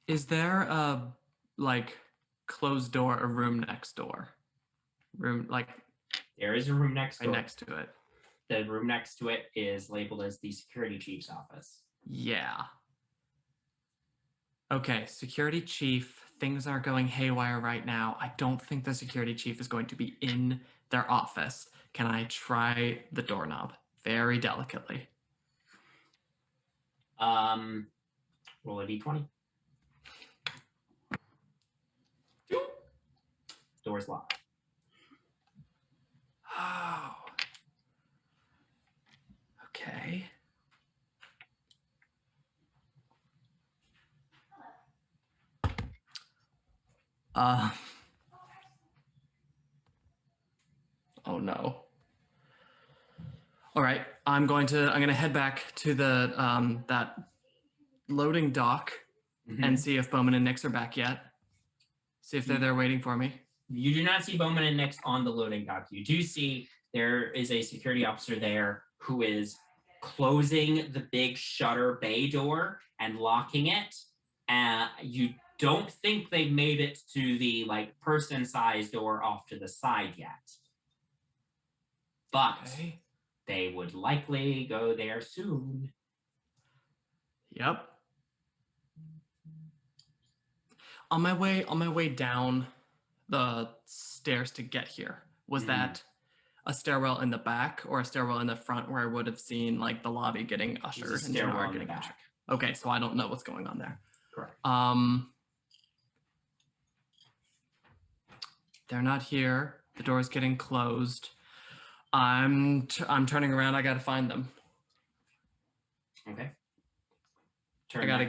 Is there a, like, closed door, a room next door? There is a room next door. Right next to it. The room next to it is labeled as the security chief's office. Yeah. Okay, security chief, things are going haywire right now. I don't think the security chief is going to be in their office. Can I try the doorknob very delicately? Roll a d20. Door's locked. Oh. Okay. Oh no. All right, I'm gonna head back to the that loading dock and see if Bowman and Nix are back yet. See if they're there waiting for me. You do not see Bowman and Nix on the loading dock. You do see there is a security officer there who is closing the big shutter bay door and locking it. You don't think they've made it to the like person-sized door off to the side yet. But they would likely go there soon. Yep. On my way down the stairs to get here, was that a stairwell in the back or a stairwell in the front where I would have seen like the lobby getting ushered and stairwell in the back. ushered? Okay, so I don't know what's going on there. Correct. They're not here. The door's getting closed. I'm turning around. I gotta find them. Okay. I gotta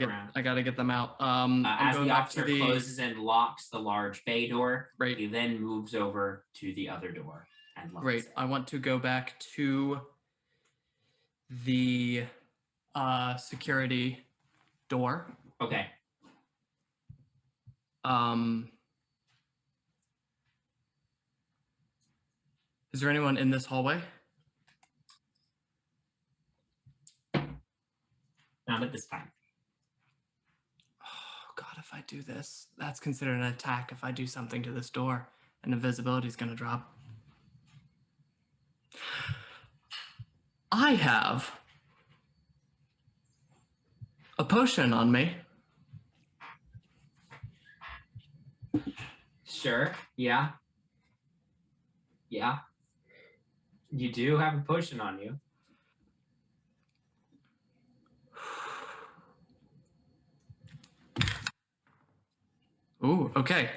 get them out. As the officer closes and locks the large bay door, he then moves over to the other door and locks it. I want to go back to the security door. Okay. Is there anyone in this hallway? Not at this time. Oh God, if I do this, that's considered an attack if I do something to this door and invisibility is gonna drop. I have a potion on me. Sure, yeah. Yeah. You do have a potion on you. Ooh, okay.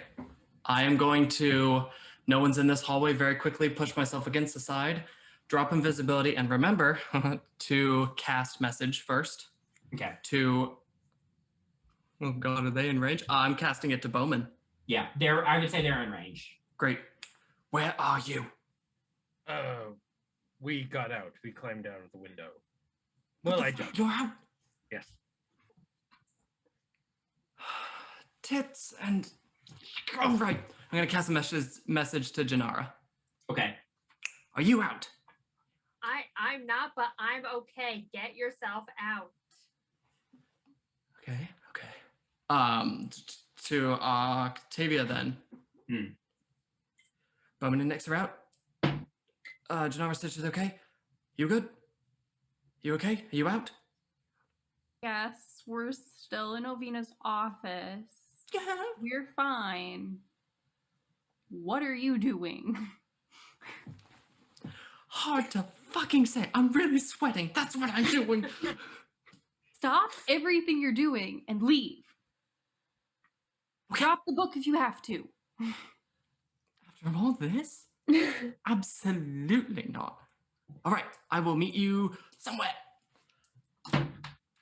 I am going to, no one's in this hallway, very quickly push myself against the side, drop invisibility, and remember to cast message first. Okay. Oh God, are they in range? I'm casting it to Bowman. Yeah, I would say they're in range. Great. Where are you? We got out. We climbed out of the window. Well, I jumped. You're out. Yes. Tits and... Oh, right. I'm going to cast a message to Janara. Okay. Are you out? I'm not, but I'm okay. Get yourself out. Okay. To Octavia then. Bowman and Nyx are out. Janara Stitch is okay. You good? You okay? Are you out? Yes, we're still in Ovina's office. Yeah. We're fine. What are you doing? Hard to fucking say. I'm really sweating. That's what I'm doing. Stop everything you're doing and leave. Drop the book if you have to. After all this? Absolutely not. All right, I will meet you somewhere.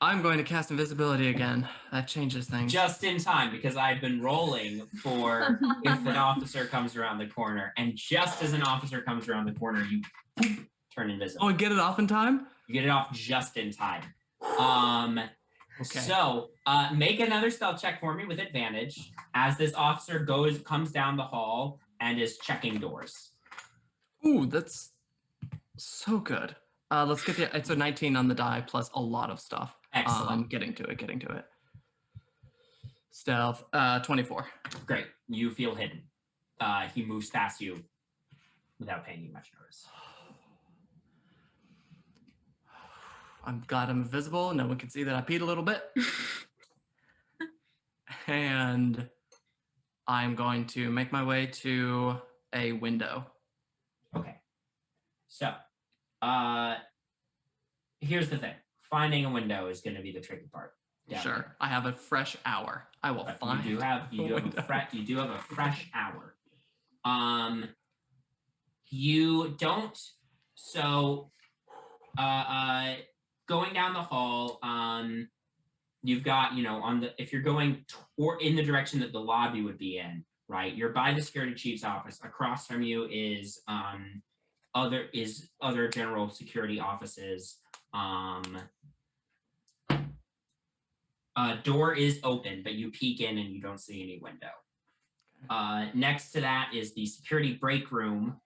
I'm going to cast invisibility again. That changes things. Just in time, because I've been rolling for if an officer comes around the corner, and just as an officer comes around the corner, you turn invisible. Oh, and get it off in time? You get it off just in time. Okay. So make another stealth check for me with advantage as this officer comes down the hall and is checking doors. Ooh, that's so good. Let's get it's a 19 on the die plus a lot of stuff. Excellent. Getting to it. Stealth, 24. Great. You feel hidden. He moves past you without paying you much notice. I'm glad I'm invisible. No one can see that I peed a little bit. And I'm going to make my way to a window. Okay. So, here's the thing. Finding a window is going to be the tricky part. Sure. I have a fresh hour. I will find. You do have a fresh hour. You don't. So, going down the hall, you've got, if you're going in the direction that the lobby would be in, right? You're by the security chief's office. Across from you is other general security offices. Door is open, but you peek in and you don't see any window. Next to that is the security break room.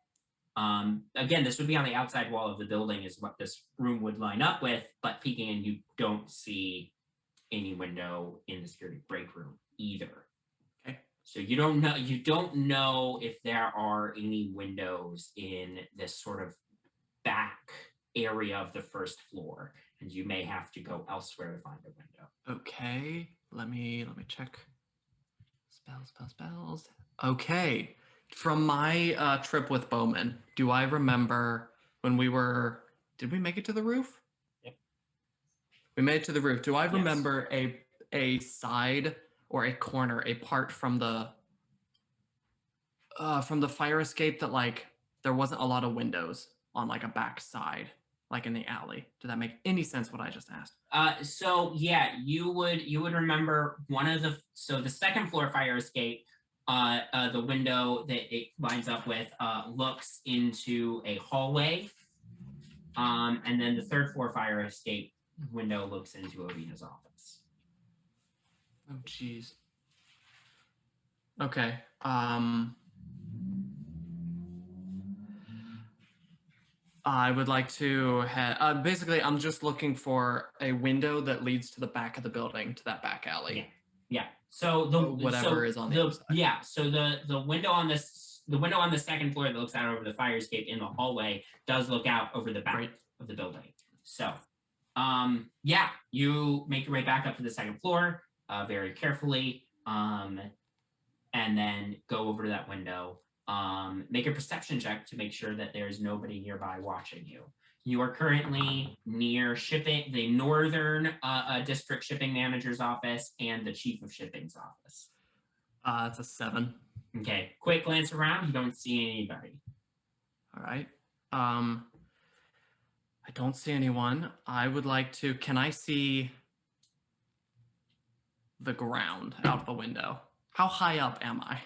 Again, this would be on the outside wall of the building is what this room would line up with, but peeking in, you don't see any window in the security break room either. Okay. So you don't know if there are any windows in this sort of back area of the first floor, and you may have to go elsewhere to find a window. Okay. Let me check. Spells. Okay. From my trip with Bowman, do I remember when did we make it to the roof? Yep. We made it to the roof. Do I remember a side or a corner, a part from the fire escape that like there wasn't a lot of windows on like a back side, like in the alley? Did that make any sense what I just asked? So yeah, you would remember the second floor fire escape. The window that it lines up with looks into a hallway, and then the third floor fire escape window looks into Ovina's office. Oh, jeez. Okay. I would like to basically, I'm just looking for a window that leads to the back of the building, to that back alley. Yeah. So is on the other side. Yeah. So the window on the second floor that looks out over the fire escape in the hallway does look out over the back of the building. So, you make your way back up to the second floor very carefully, and then go over to that window. Make a perception check to make sure that there's nobody nearby watching you. You are currently near shipping, the Northern District Shipping Manager's office and the Chief of Shipping's office. It's a 7. Okay, quick glance around. You don't see anybody. All right. I don't see anyone. I would like to. Can I see the ground out the window? How high up am I?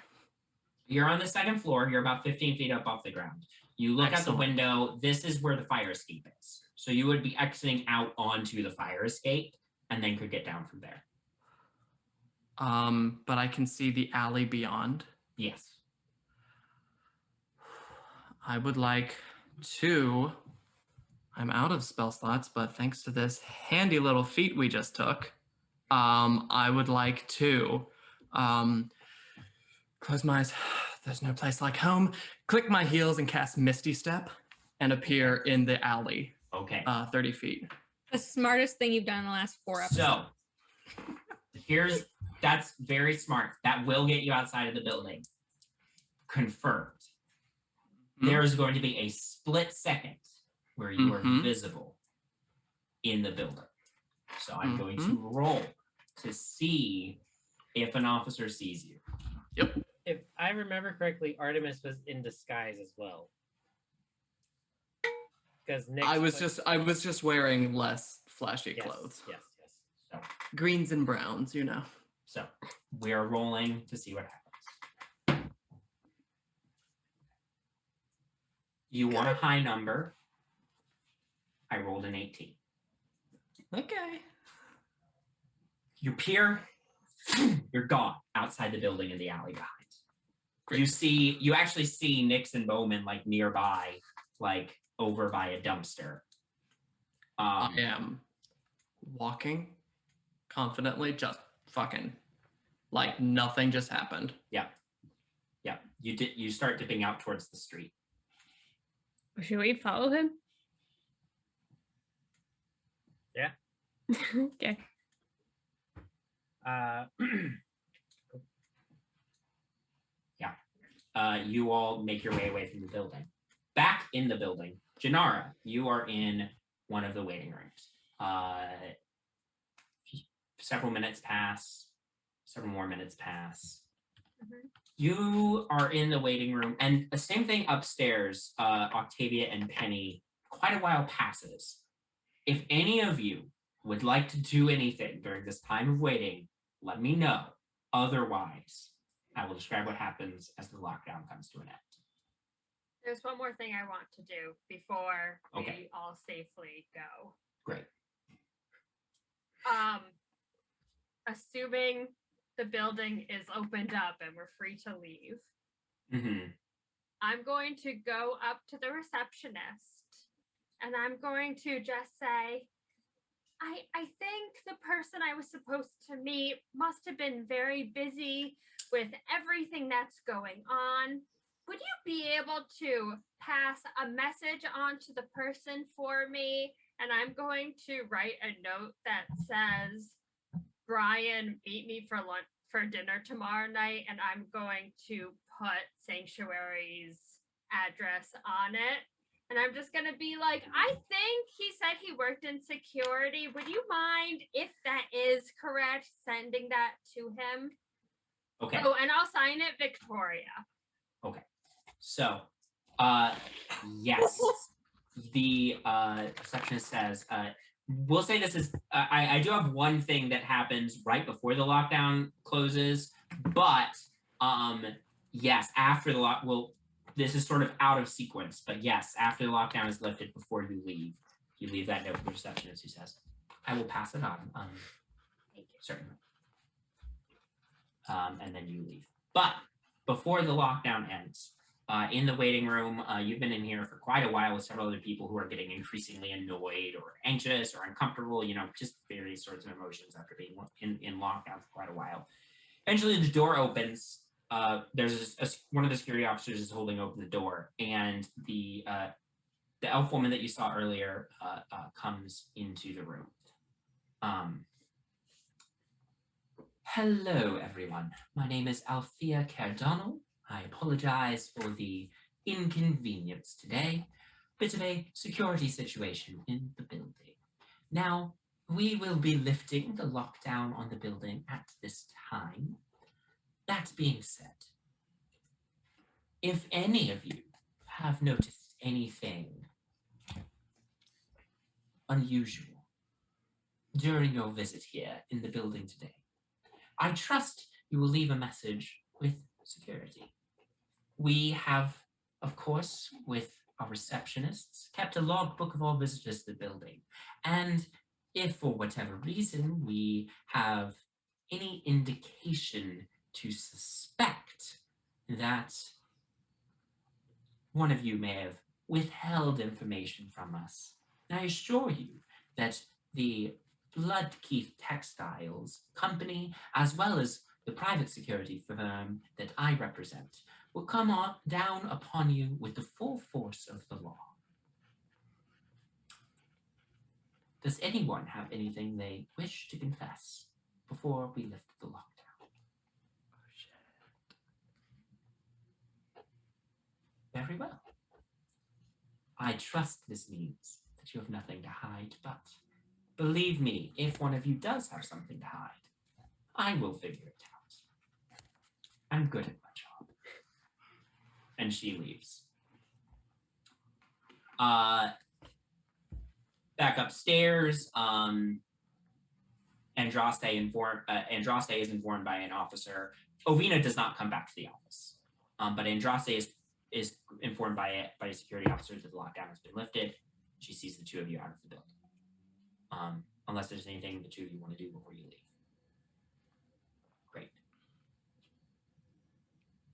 You're on the second floor. You're about 15 feet up off the ground. You look out the window. This is where the fire escape is. So you would be exiting out onto the fire escape and then could get down from there. But I can see the alley beyond. Yes. I would like to. I'm out of spell slots, but thanks to this handy little feat we just took, I would like to close my eyes. There's no place like home. Click my heels and cast Misty Step and appear in the alley. Okay. 30 feet. The smartest thing you've done in the last 4 episodes. So, that's very smart. That will get you outside of the building. Confirmed. There is going to be a split second where you are visible in the building. So I'm going to roll to see if an officer sees you. Yep. If I remember correctly, Artemis was in disguise as well. Because I was just wearing less flashy clothes. Yes. So, greens and browns, you know. So we are rolling to see what happens. You want a high number. I rolled an 18. Okay. You peer, you're gone outside the building in the alley behind. Great. You actually see Nix and Bowman like nearby, like over by a dumpster. I am walking confidently, just fucking like nothing just happened. Yeah. You start dipping out towards the street. Should we follow him? Yeah. Okay. You all make your way away from the building. Back in the building, Janara, you are in one of the waiting rooms. Several minutes pass. Several more minutes pass. You are in the waiting room, and the same thing upstairs, Octavia and Penny, quite a while passes. If any of you would like to do anything during this time of waiting, let me know. Otherwise, I will describe what happens as the lockdown comes to an end. There's one more thing I want to do before we all safely go. Great. Assuming the building is opened up and we're free to leave, I'm going to go up to the receptionist and I'm going to just say, I think the person I was supposed to meet must have been very busy with everything that's going on. Would you be able to pass a message on to the person for me? And I'm going to write a note that says, Brian, meet me for dinner tomorrow night, and I'm going to put Sanctuary's address on it. And I'm just going to be like, I think he said he worked in security. Would you mind, if that is correct, sending that to him? Okay. Oh, and I'll sign it Victoria. Okay. So, yes, the receptionist says, we'll say this is, I do have one thing that happens right before the lockdown closes, but yes, after the this is sort of out of sequence, but yes, after the lockdown is lifted, before you leave that note with the receptionist who says, I will pass it on. Thank you. Certainly. And then you leave. But before the lockdown ends, in the waiting room, you've been in here for quite a while with several other people who are getting increasingly annoyed or anxious or uncomfortable, just various sorts of emotions after being in lockdown for quite a while. Eventually, the door opens. There's one of the security officers is holding open the door, and the elf woman that you saw earlier comes into the room. Hello, everyone. My name is Althea Cardano. I apologize for the inconvenience today. Bit of a security situation in the building. Now, we will be lifting the lockdown on the building at this time. That being said, if any of you have noticed anything unusual during your visit here in the building today, I trust you will leave a message with security. We have, of course, with our receptionists, kept a logbook of all visitors to the building. And if for whatever reason we have any indication to suspect that one of you may have withheld information from us, I assure you that the Bloodkeith Textiles company, as well as the private security firm that I represent, will come down upon you with the full force of the law. Does anyone have anything they wish to confess before we lift the lockdown? Oh, shit. Very well. I trust this means that you have nothing to hide, but believe me, if one of you does have something to hide, I will figure it out. I'm good at my job. And she leaves. Back upstairs, Andraste is informed by an officer. Ovina does not come back to the office, but Andraste is informed by a security officer that the lockdown has been lifted. She sees the two of you out of the building. Unless there's anything the two of you want to do before you leave. Great.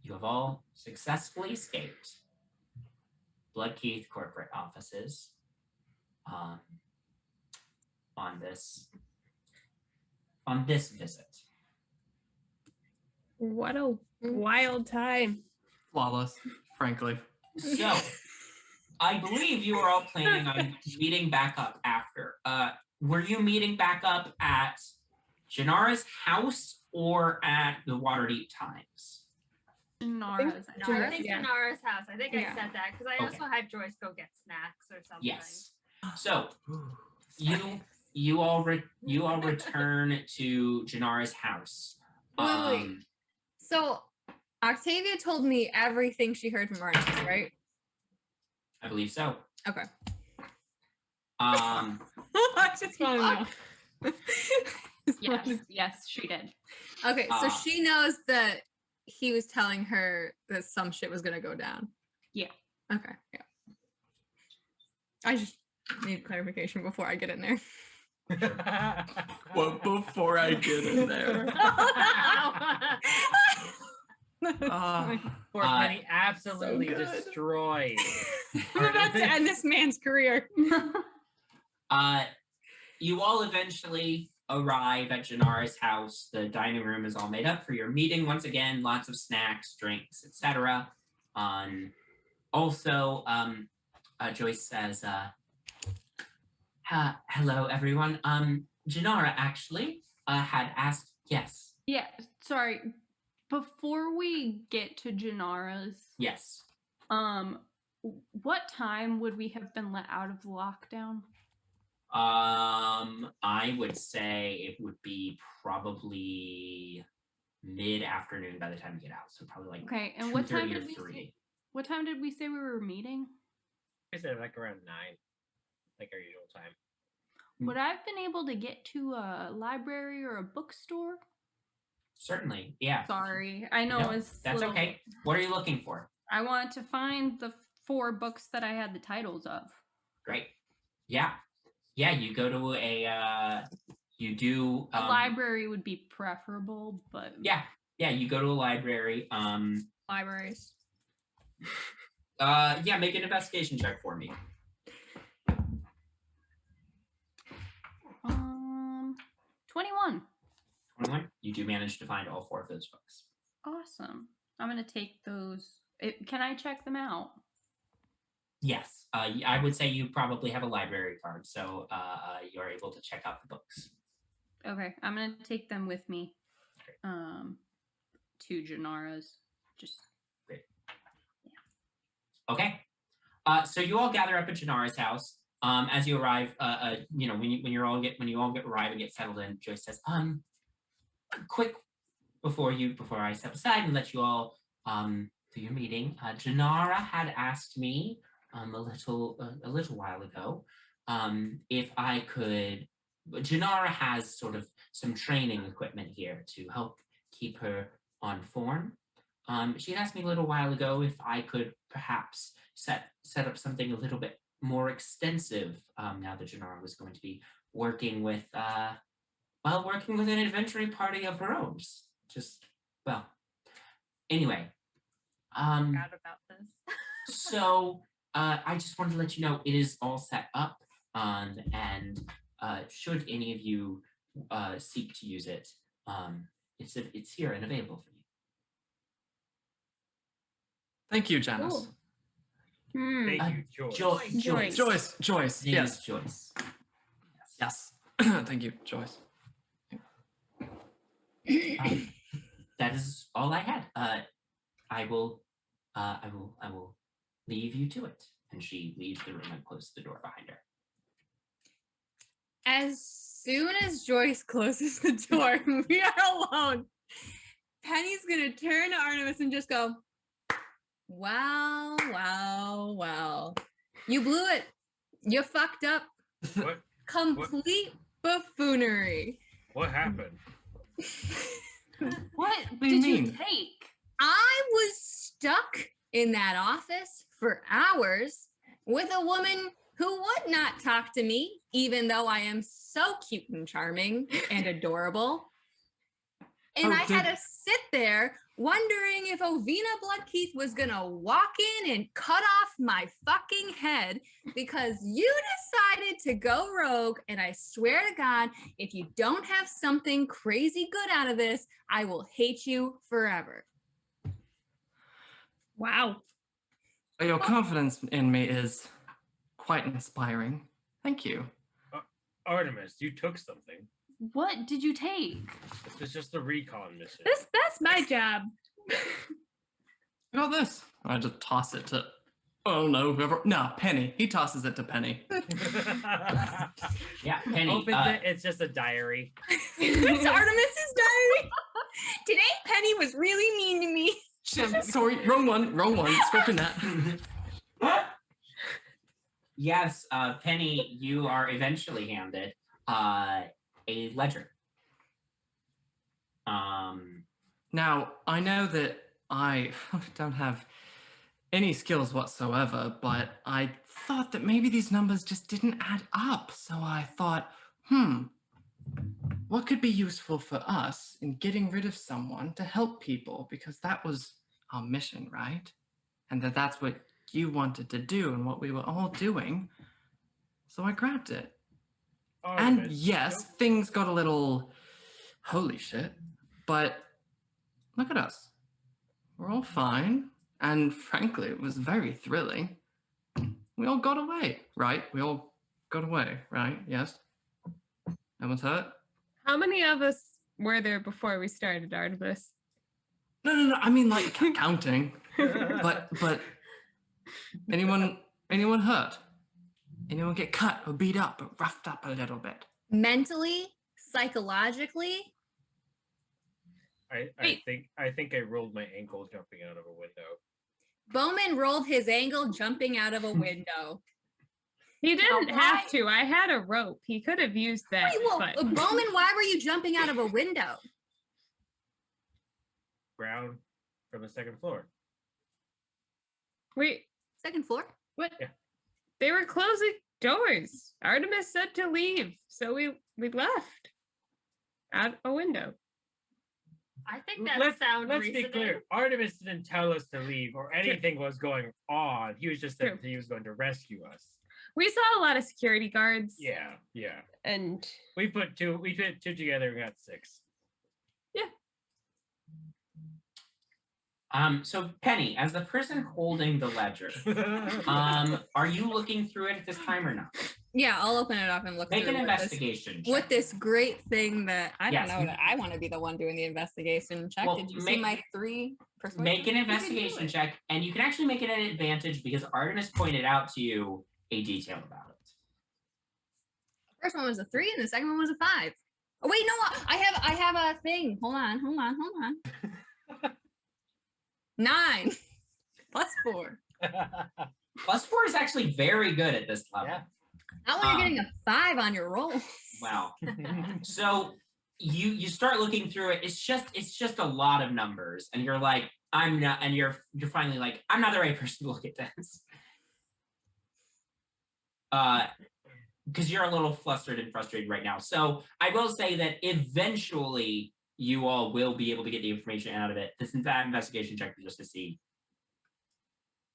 You have all successfully escaped Bloodkeith corporate offices on this visit. What a wild time. Flawless, frankly. So, I believe you are all planning on meeting back up after. Were you meeting back up at Janara's house or at the Waterdeep Times? Janara's. I think Janara's house. I think I Yeah. said that because I also had Joyce go get snacks or something. Yes. So you all return to Janara's house. Wait. So Octavia told me everything she heard from Artemis, right? I believe so. Okay. I just want to know. Yes, she did. Okay, so she knows that he was telling her that some shit was gonna go down. Yeah. Okay. Yeah. I just need clarification before I get in there. Well, before I get in there. Poor Penny absolutely so good. destroyed. I'm about to end this man's career. You all eventually arrive at Janara's house. The dining room is all made up for your meeting. Once again, lots of snacks, drinks, etc. Also, Joyce says, hello, everyone. Janara actually had asked, yes. Yeah, sorry. Before we get to Janara's, Yes. what time would we have been let out of the lockdown? I would say it would be probably mid-afternoon by the time you get out. So probably like Okay, and what time 2:30 or did we 3. say, what time did we say we were meeting? I said like around 9, like our usual time. Would I have been able to get to a library or a bookstore? Certainly, yeah. Sorry, I know No, it's that's little- okay. What are you looking for? I want to find the 4 books that I had the titles of. Great. Yeah. Yeah, you go to you do A library would be preferable, but Yeah, you go to a library. Libraries. Yeah, make an investigation check for me. 21. 21. You do manage to find all 4 of those books. Awesome. I'm gonna take those. Can I check them out? Yes, I would say you probably have a library card, so you're able to check out the books. Okay, I'm gonna take them with me. To Janara's. Just Okay. So you all gather up at Janara's house. As you arrive, when you all arrive and get settled in, Joyce says, quick before I step aside and let you all do your meeting. Janara had asked me a little while ago if I could. Janara has sort of some training equipment here to help keep her on form. She had asked me a little while ago if I could perhaps set up something a little bit more extensive now that Janara was going to be working with an adventuring party of her own. Anyway. Forgot about this. So I just wanted to let you know it is all set up, and should any of you seek to use it, it's here and available for you. Thank you, Janice. Cool. Thank you, Joyce. Joyce. Name Yes. is Joyce. Yes. Thank you, Joyce. That is all I had. I will leave you to it. And she leaves the room and closes the door behind her. As soon as Joyce closes the door, we are alone. Penny's gonna turn to Artemis and just go, wow, wow, wow. You blew it. You fucked up. What? Complete buffoonery. What happened? What do you did you mean? take? I was stuck in that office for hours with a woman who would not talk to me, even though I am so cute and charming and adorable. And I had to sit there wondering if Ovina Bloodkeith was gonna walk in and cut off my fucking head because you decided to go rogue. And I swear to God, if you don't have something crazy good out of this, I will hate you forever. Wow. Your confidence in me is quite inspiring. Thank you. Artemis, you took something. What did you take? This was just a recon mission. That's my job. I got this. I just toss it to. Oh no, whoever. No, Penny. He tosses it to Penny. Yeah, Penny. Opens it. It's just a diary. It's Artemis's diary. Today, Penny was really mean to me. Shit, sorry, wrong one. Spoken that. Yes, Penny, you are eventually handed a ledger. Now, I know that I don't have any skills whatsoever, but I thought that maybe these numbers just didn't add up. So I thought, what could be useful for us in getting rid of someone to help people? Because that was our mission, right? And that's what you wanted to do and what we were all doing. So I grabbed it. Artemis, And yes, things got a little holy shit, but look at us. We're all fine. And frankly, it was very thrilling. We all got away, right? We all got away, right? Yes? No one's hurt? How many of us were there before we started, Artemis? No. I mean, like, counting. But anyone hurt? Anyone get cut or beat up or roughed up a little bit? Mentally, psychologically. I think I rolled my ankle jumping out of a window. Bowman rolled his ankle jumping out of a window. He didn't have to. I had a rope. He could have used that. Wait, well, but... Bowman, why were you jumping out of a window? Ground from the second floor. Wait, Second floor? what? Yeah. They were closing doors. Artemis said to leave, so we left out a window. I think that sounds Let's reasonable. be clear. Artemis didn't tell us to leave or anything was going on. He was just said True. he was going to rescue us. We saw a lot of security guards. Yeah. And We put two together and got 6. So Penny, as the person holding the ledger, are you looking through it at this time or not? Yeah, I'll open it up and look Make through an what investigation check. What this great thing that I Yes. don't know that I want to be the one doing the investigation check. Well, Did you see my 3 persuasion? Make an investigation check, and you can actually make it an advantage because Artemis pointed out to you a detail about it. The first one was a 3 and the second one was a 5. Oh wait, no, I have a thing. Hold on. 9 plus 4. Plus 4 is actually very good at this level. Yeah. Not when you're getting a 5 on your roll. Wow. So you start looking through it. It's just a lot of numbers, and you're like, I'm not, and you're finally like, I'm not the right person to look at this. Because you're a little flustered and frustrated right now. So I will say that eventually you all will be able to get the information out of it. This investigation check is just to see,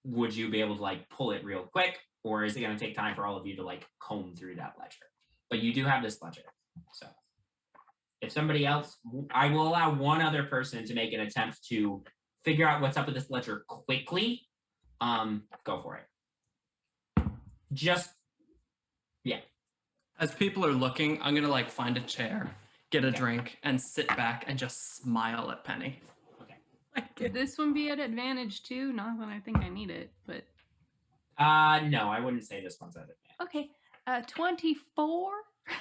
would you be able to like pull it real quick, or is it going to take time for all of you to like comb through that ledger? But you do have this ledger. So if somebody else, I will allow one other person to make an attempt to figure out what's up with this ledger quickly. Go for it. Just, yeah. As people are looking, I'm gonna like find a chair, get a drink, and sit back and just smile at Penny. Could this one be at advantage too? Not that I think I need it, but No, I wouldn't say this one's at advantage. okay. 24.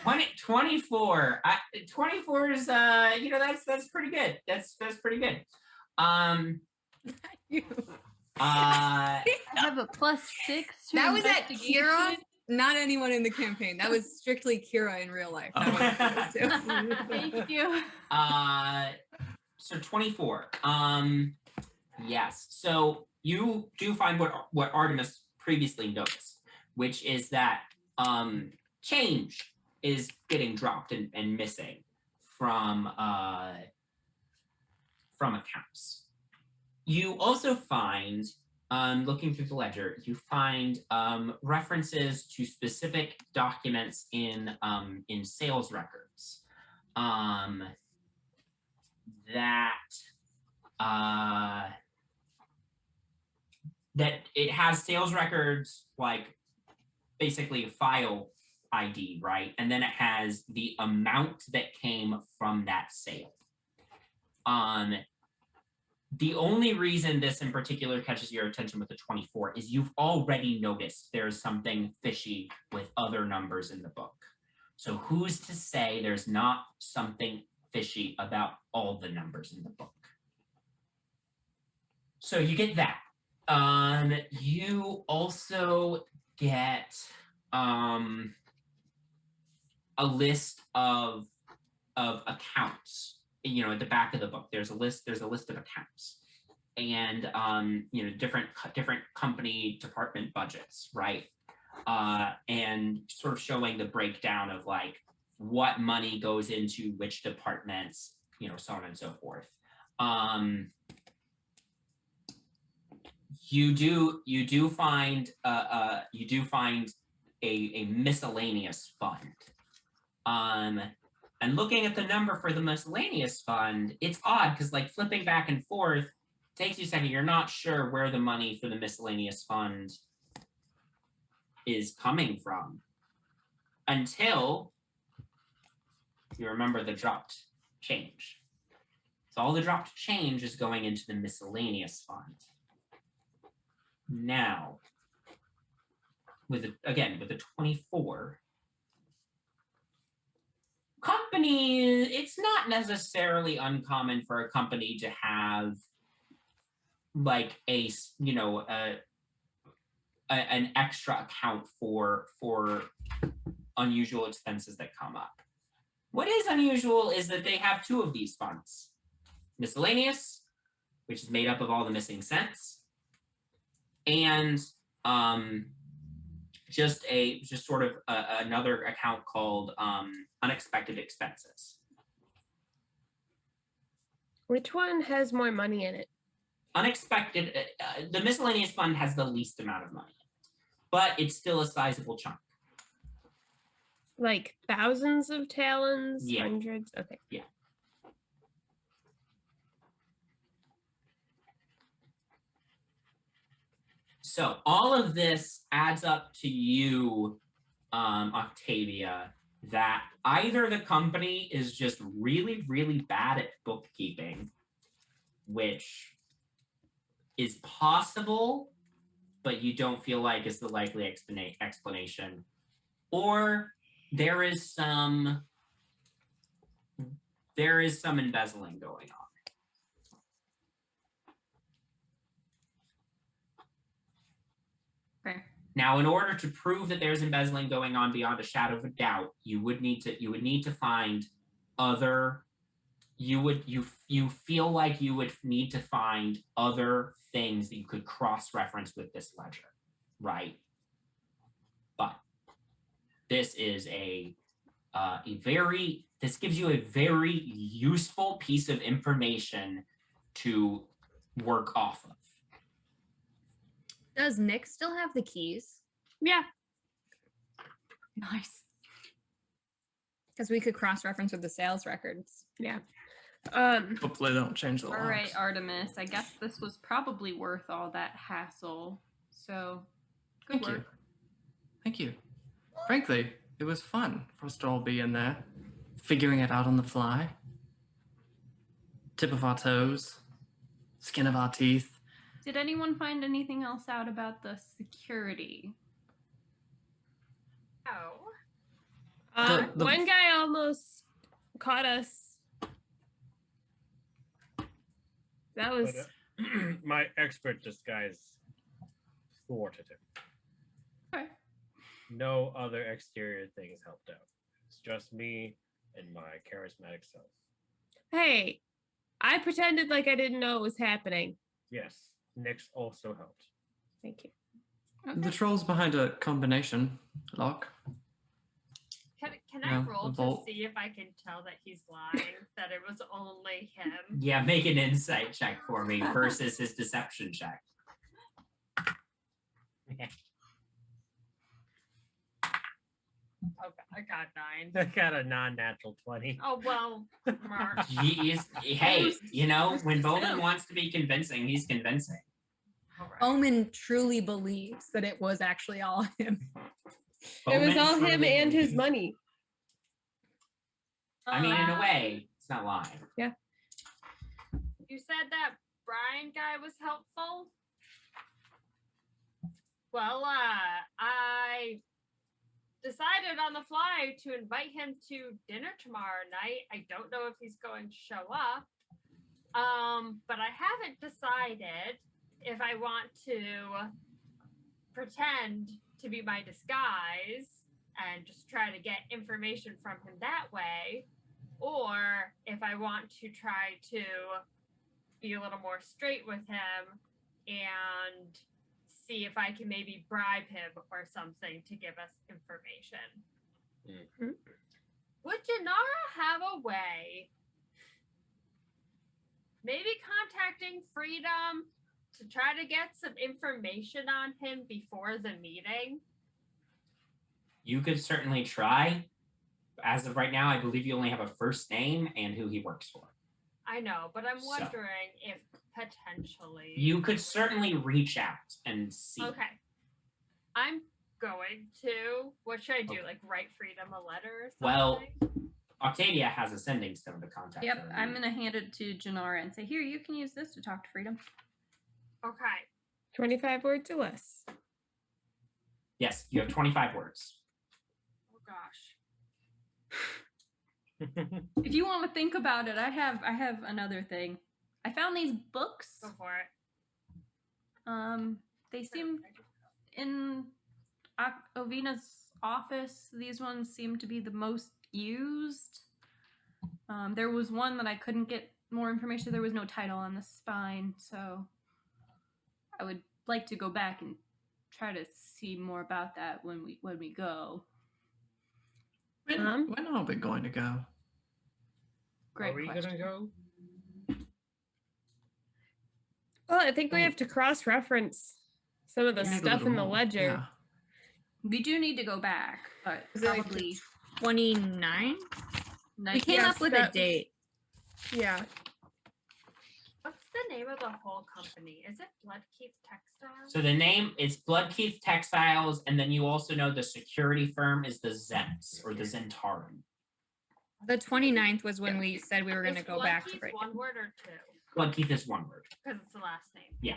24. 24 is that's pretty good. That's pretty good. You. I have a +6. To That was at investigation. Kira, not anyone in the campaign. That was strictly Kira in real life. That was Thank you. So 24. Yes. So you do find what Artemis previously noticed, which is that change is getting dropped and missing from accounts. You also find, looking through the ledger, you find references to specific documents in sales records that it has sales records, like basically a file ID, right? And then it has the amount that came from that sale. The only reason this in particular catches your attention with the 24 is you've already noticed there's something fishy with other numbers in the book. So who's to say there's not something fishy about all the numbers in the book? So you get that. You also get a list of accounts. You know, at the back of the book, there's a list of accounts, and different company department budgets, right? And sort of showing the breakdown of like what money goes into which departments, so on and so forth. You do find a miscellaneous fund. And looking at the number for the miscellaneous fund, it's odd because like flipping back and forth takes you a second. You're not sure where the money for the miscellaneous fund is coming from until you remember the dropped change. So all the dropped change is going into the miscellaneous fund. Now, with the 24, company, it's not necessarily uncommon for a company to have like an extra account for unusual expenses that come up. What is unusual is that they have 2 of these funds: miscellaneous, which is made up of all the missing cents, and just sort of another account called unexpected expenses. Which one has more money in it? Unexpected, the miscellaneous fund has the least amount of money in it, but it's still a sizable chunk. Like thousands of talons, Yeah. hundreds. Okay. Yeah. So all of this adds up to you, Octavia, that either the company is just really, really bad at bookkeeping, which is possible, but you don't feel like is the likely explanation, or there is some embezzling going on. Okay. Now, in order to prove that there's embezzling going on beyond a shadow of a doubt, you would need to find other. You feel like you would need to find other things that you could cross-reference with this ledger, right? But this is this gives you a very useful piece of information to work off of. Does Nick still have the keys? Yeah. Nice. Because we could cross-reference with the sales records. Yeah. Hopefully they don't change the All locks. right, Artemis. I guess this was probably worth all that hassle. So, good Thank work. you. Thank you. Frankly, it was fun for us to all be in there, figuring it out on the fly. Tip of our toes, skin of our teeth. Did anyone find anything else out about the security? Oh. The- One guy almost caught us. That was But, my expert disguise thwarted him. Okay. No other exterior things helped out. It's just me and my charismatic self. hey, I pretended like I didn't know it was happening. Yes, Nyx also helped. Thank you. The troll's behind a combination lock. Can I Yeah, roll a to vault. see if I can tell that he's lying, that it was only him? Yeah, make an insight check for me versus his deception check. Okay, I got 9. I got a non-natural 20. Oh, well, Mark. Hey, when Bowman wants to be convincing, he's convincing. All right. Omen truly believes that it was actually all him. It was Bowman all him truly and his believes- money. I mean, in a way, it's not lying. You said that Brian guy was helpful? Well, I decided on the fly to invite him to dinner tomorrow night. I don't know if he's going to show up. But I haven't decided if I want to pretend to be my disguise and just try to get information from him that way, or if I want to try to be a little more straight with him and see if I can maybe bribe him or something to give us information. Mhm. Would Janara have a way, maybe contacting Freedom to try to get some information on him before the meeting? You could certainly try. As of right now, I believe you only have a first name and who he works for. I know, but I'm So- wondering if potentially You could certainly reach out and see. Okay. I'm going to. What should I do? Okay. Like write Freedom a letter or Well, something? Octavia has a sending stone to contact Yep, her. I'm gonna hand it to Janara and say, "Here, you can use this to talk to Freedom." Okay. 25 words or less. Yes, you have 25 words. Oh gosh. If you want to think about it, I have another thing. I found these books. Go for it. They seem in Ovina's office. These ones seem to be the most used. There was one that I couldn't get more information. There was no title on the spine, so I would like to go back and try to see more about that when we go. When are we going to go? Great Are we question. gonna go? Well, I think we have to cross-reference some of the We need a stuff in the little more, ledger. yeah. We do need to go back, but Is it like probably 29? We came Yes, up with a that- date. Yeah. What's the name of the whole company? Is it Bloodkeep Textiles? So the name is Bloodkeith Textiles, and then you also know the security firm is the Zents or the Zentarum. The 29th was when we said we were going to Is go back to Bloodkeep break. one word or two? Bloodkeith is one word. Because it's the last name. Yeah.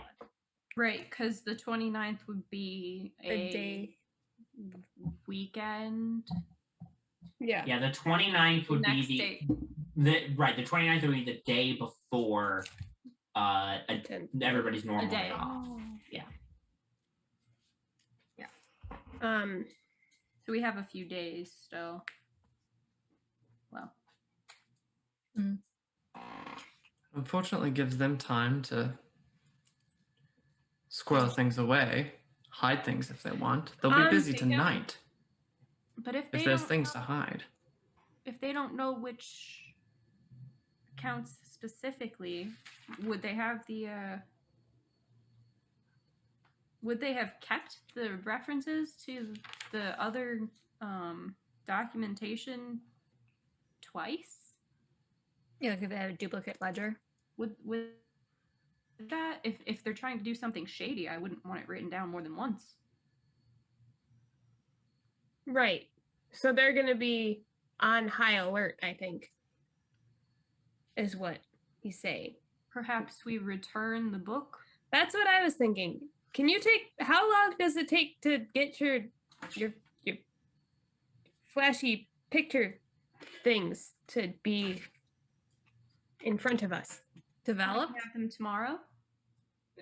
Right, because the 29th would be The a day. weekend. Yeah. Yeah, the 29th would Next be day. the 29th would be the day before everybody's normal day. day off. So we have a few days still. Well, Unfortunately, gives them time to squirrel things away, hide things if they want. They'll be busy Yeah. tonight but if if they there's don't things to know- hide. if they don't know which accounts specifically, would they have kept the references to the other documentation twice? Yeah, like if they had a duplicate ledger. Would that, if they're trying to do something shady, I wouldn't want it written down more than once. Right. So they're going to be on high alert, I think, is what he's saying. Perhaps we return the book. That's what I was thinking. Can you take, how long does it take to get your flashy picture things to be in front of us? Developed? Have them tomorrow.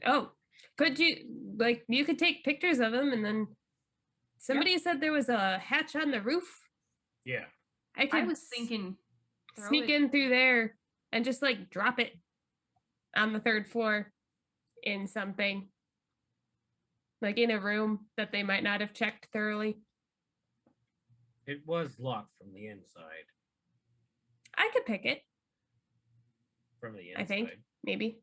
Oh, could you, like, you could take pictures of them and then somebody said there was a hatch on the roof. Yeah. I could I was thinking sneak in through there and just like drop it on the 3rd floor in something, like in a room that they might not have checked thoroughly. It was locked from the inside. I could pick it, From the inside. I think. Maybe.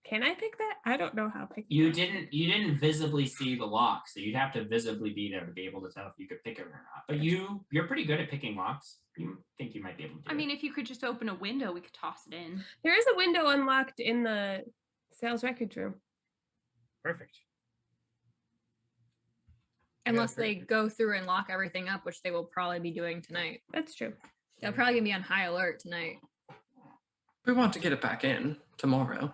Can I pick that? I don't know how to pick You that. didn't visibly see the lock, so you'd have to visibly be there to be able to tell if you could pick it or not. But you're pretty good at picking locks. You think you might be able to do I mean, it. if you could just open a window, we could toss it in. There is a window unlocked in the sales records room. Perfect. Unless they go through and lock everything up, which they will probably be doing tonight. That's true. They're probably going to be on high alert tonight. We want to get it back in tomorrow.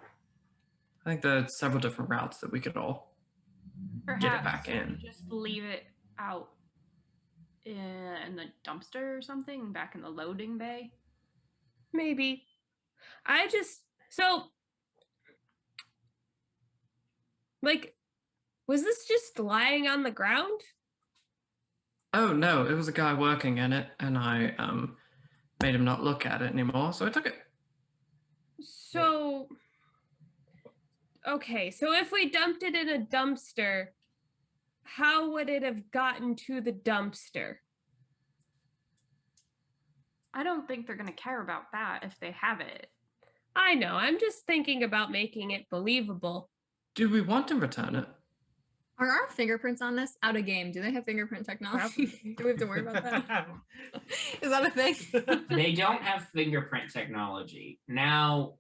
I think there's several different routes that we could all Perhaps get it back in. just leave it out in the dumpster or something, back in the loading bay. Maybe. Was this just lying on the ground? Oh no, it was a guy working in it, and I made him not look at it anymore, so I took it. So, okay, so if we dumped it in a dumpster, how would it have gotten to the dumpster? I don't think they're going to care about that if they have it. I know, I'm just thinking about making it believable. Do we want to return it? Are our fingerprints on this out of game? Do they have fingerprint technology? Do we have to worry about that? Is that a thing? They don't have fingerprint technology. Now,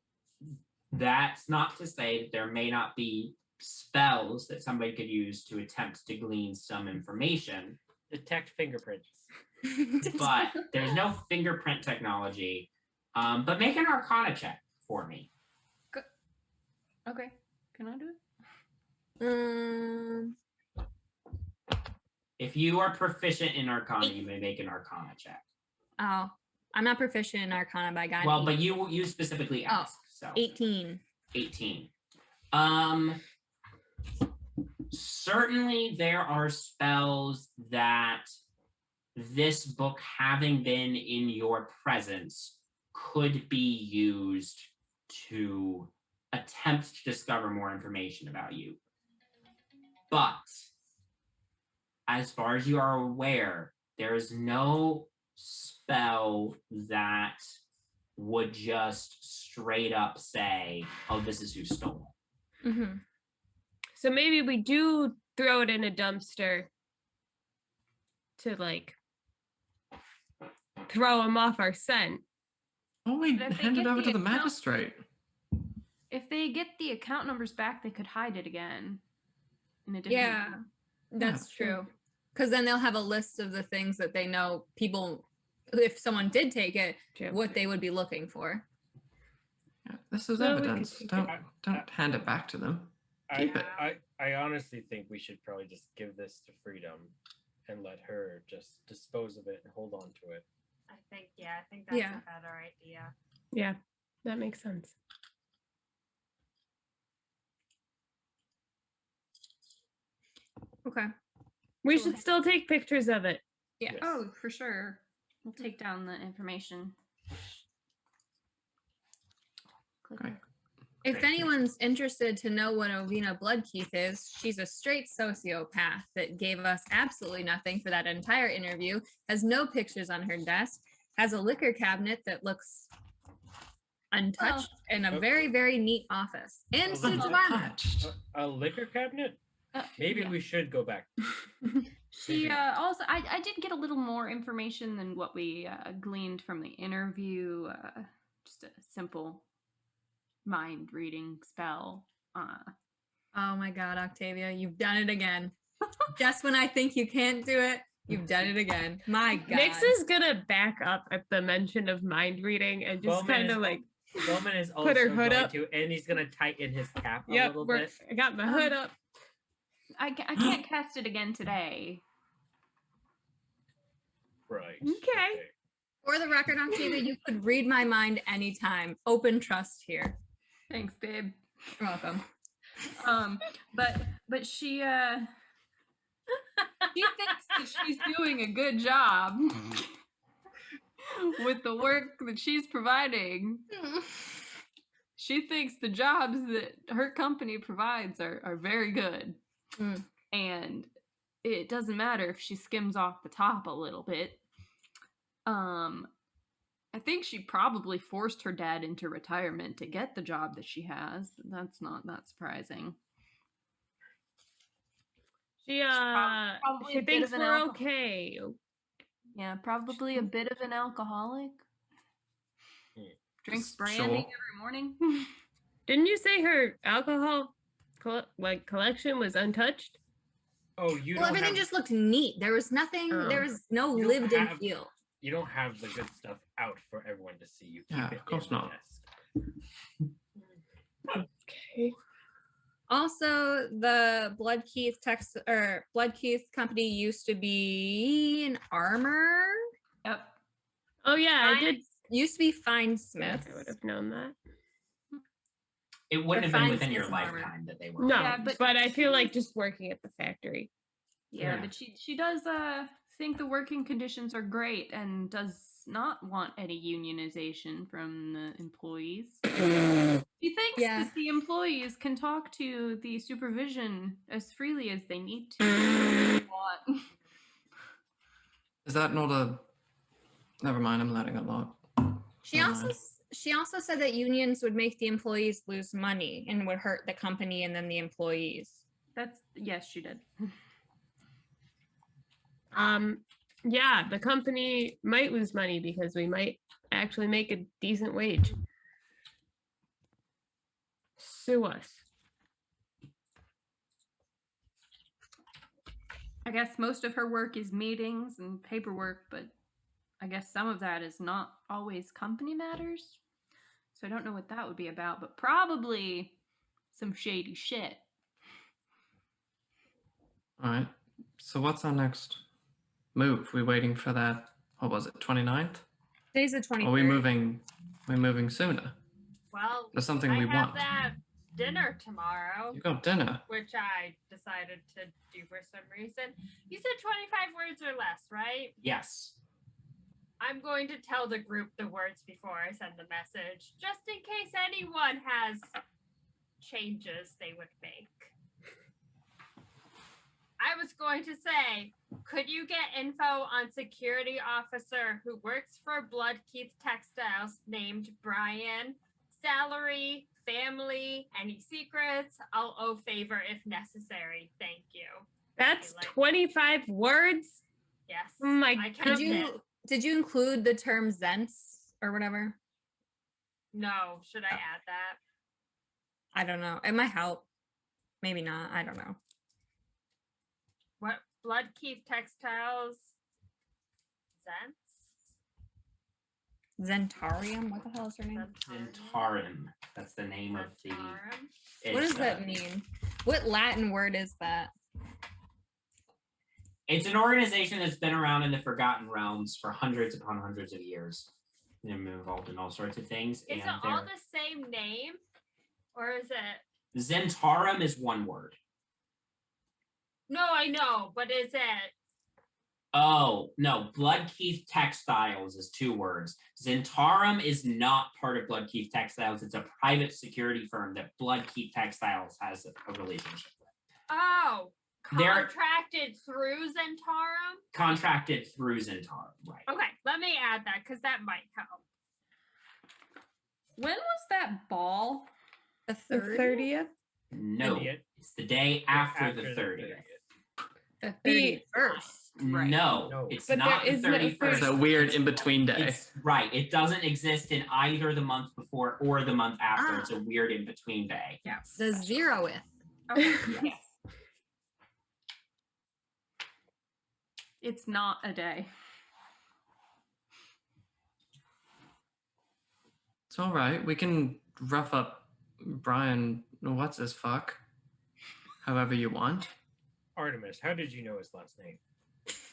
that's not to say that there may not be spells that somebody could use to attempt to glean some information, Detect fingerprints. but there's no fingerprint technology. But make an Arcana check for me. Okay. Can I do it? If you are proficient in Arcana, you may make an Arcana check. Oh, I'm not proficient in Arcana, but I got Well, but you specifically asked, so 18. 18. Certainly there are spells that this book, having been in your presence, could be used to attempt to discover more information about you. But as far as you are aware, there is no spell that would just straight up say, oh, this is who stole it. Mm-hmm. So maybe we do throw it in a dumpster to like throw them off our scent. Oh, we But if they hand it get over the to the account- magistrate. if they get the account numbers back, they could hide it again. In a different Yeah, that's true. Because then they'll have a list of the things that they know people, if someone did take it, what they would be looking for. Yeah, this is So we could evidence. take Don't hand it back to them. Keep it. I honestly think we should probably just give this to Freedom and let her just dispose of it and hold on to it. I think that's Yeah. a better idea. Yeah, that makes sense. Okay. We should still take pictures of it. Yeah. Yes. Oh, for sure. We'll take down the information. Click Great. If anyone's interested to know what Ovina Bloodkeith is, she's a straight sociopath that gave us absolutely nothing for that entire interview, has no pictures on her desk, has a liquor cabinet that looks untouched, and a very, very neat office, and suits of armor. Untouched. A liquor cabinet? Maybe yeah. we should go back. She also, I did get a little more information than what we gleaned from the interview. Just a simple mind reading spell. Oh my God, Octavia, you've done it again. Just when I think you can't do it, you've done it again. My God. Nix is gonna back up at the mention of mind reading and just Bowman kind of is- like, Bowman is also Put her hood going up. to, and he's going to tighten his cap a yep, little bit. I got my hood up. I can't cast it again today. Right. Okay. For the record, Octavia, you could read my mind anytime. Open trust here. Thanks, babe. You're welcome. But she thinks that she's doing a good job with the work that she's providing. She thinks the jobs that her company provides are very good. Mm. And it doesn't matter if she skims off the top a little bit. I think she probably forced her dad into retirement to get the job that she has. That's not that surprising. She probably she a bit thinks of an we're alcohol- okay. Yeah, probably a bit of an alcoholic. Drinks brandy Sure. every morning. Didn't you say her alcohol collection was untouched? Oh, you Well, don't everything have, just looked neat. There was nothing, there was no You don't lived in have- feel. you don't have the good stuff out for everyone to see. You keep Yeah, it of course in the not. desk. Okay. Also, the Bloodkeith Bloodkeith company used to be an armor. Yep. Oh yeah, I did. Used to be Fine I Smith. would have known that. It wouldn't have Or been fine within your smith armor. lifetime that they were. No, Yeah, but I feel like just working at the factory. Yeah, Yeah. but she does think the working conditions are great and does not want any unionization from the employees. She thinks Yeah. that the employees can talk to the supervision as freely as they need to. Is that not a? Never mind. I'm letting it out. She Never also mind. she also said that unions would make the employees lose money and would hurt the company and then the employees. Yes, she did. Yeah, the company might lose money because we might actually make a decent wage. Sue us. I guess most of her work is meetings and paperwork, but I guess some of that is not always company matters. So I don't know what that would be about, but probably some shady shit. All right. So what's our next move? We waiting for that? What was it? 29th? Today's the 23rd. Are we moving? We're moving sooner. Well, There's something I we have want. that dinner tomorrow, You got dinner. which I decided to do for some reason. You said 25 words or less, right? Yes. I'm going to tell the group the words before I send the message, just in case anyone has changes they would make. I was going to say, could you get info on security officer who works for Bloodkeith Textiles named Brian? Salary, family, any secrets? I'll owe favor if necessary. Thank you. That's Like- 25 words. Yes. Oh my I Did counted. did you include the term Zents or whatever? No, should I add that? I don't know. It might help. Maybe not. I don't know. What Bloodkeith Textiles? Zentarium? What the hell is her name? Zentarum. That's the name of the. What does that mean? What Latin word is that? It's an organization that's been around in the Forgotten Realms for hundreds upon hundreds of years. They're involved in all sorts of things. Is it all the same name? Or is it? Zentarum is one word. No, I know, but is it? Oh, no. Bloodkeith Textiles is 2 words. Zentarum is not part of Bloodkeith Textiles. It's a private security firm that Bloodkeith Textiles has a relationship with. Oh, contracted through Zentarum? Contracted through Zentarum, right. Okay, let me add that because that might help. When was that ball? The 30th? No, 30th. it's the day after the 30th. The The 31st. Right. No, it's But not the there isn't a 31st. It's a weird in-between day. It's right. It doesn't exist in either the month before or the month after. Ah. It's a weird in-between day. Yeah. The 0th. Okay. Yes. It's not a day. It's all right. We can rough up Brian. What's his fuck? However you want. Artemis, how did you know his last name?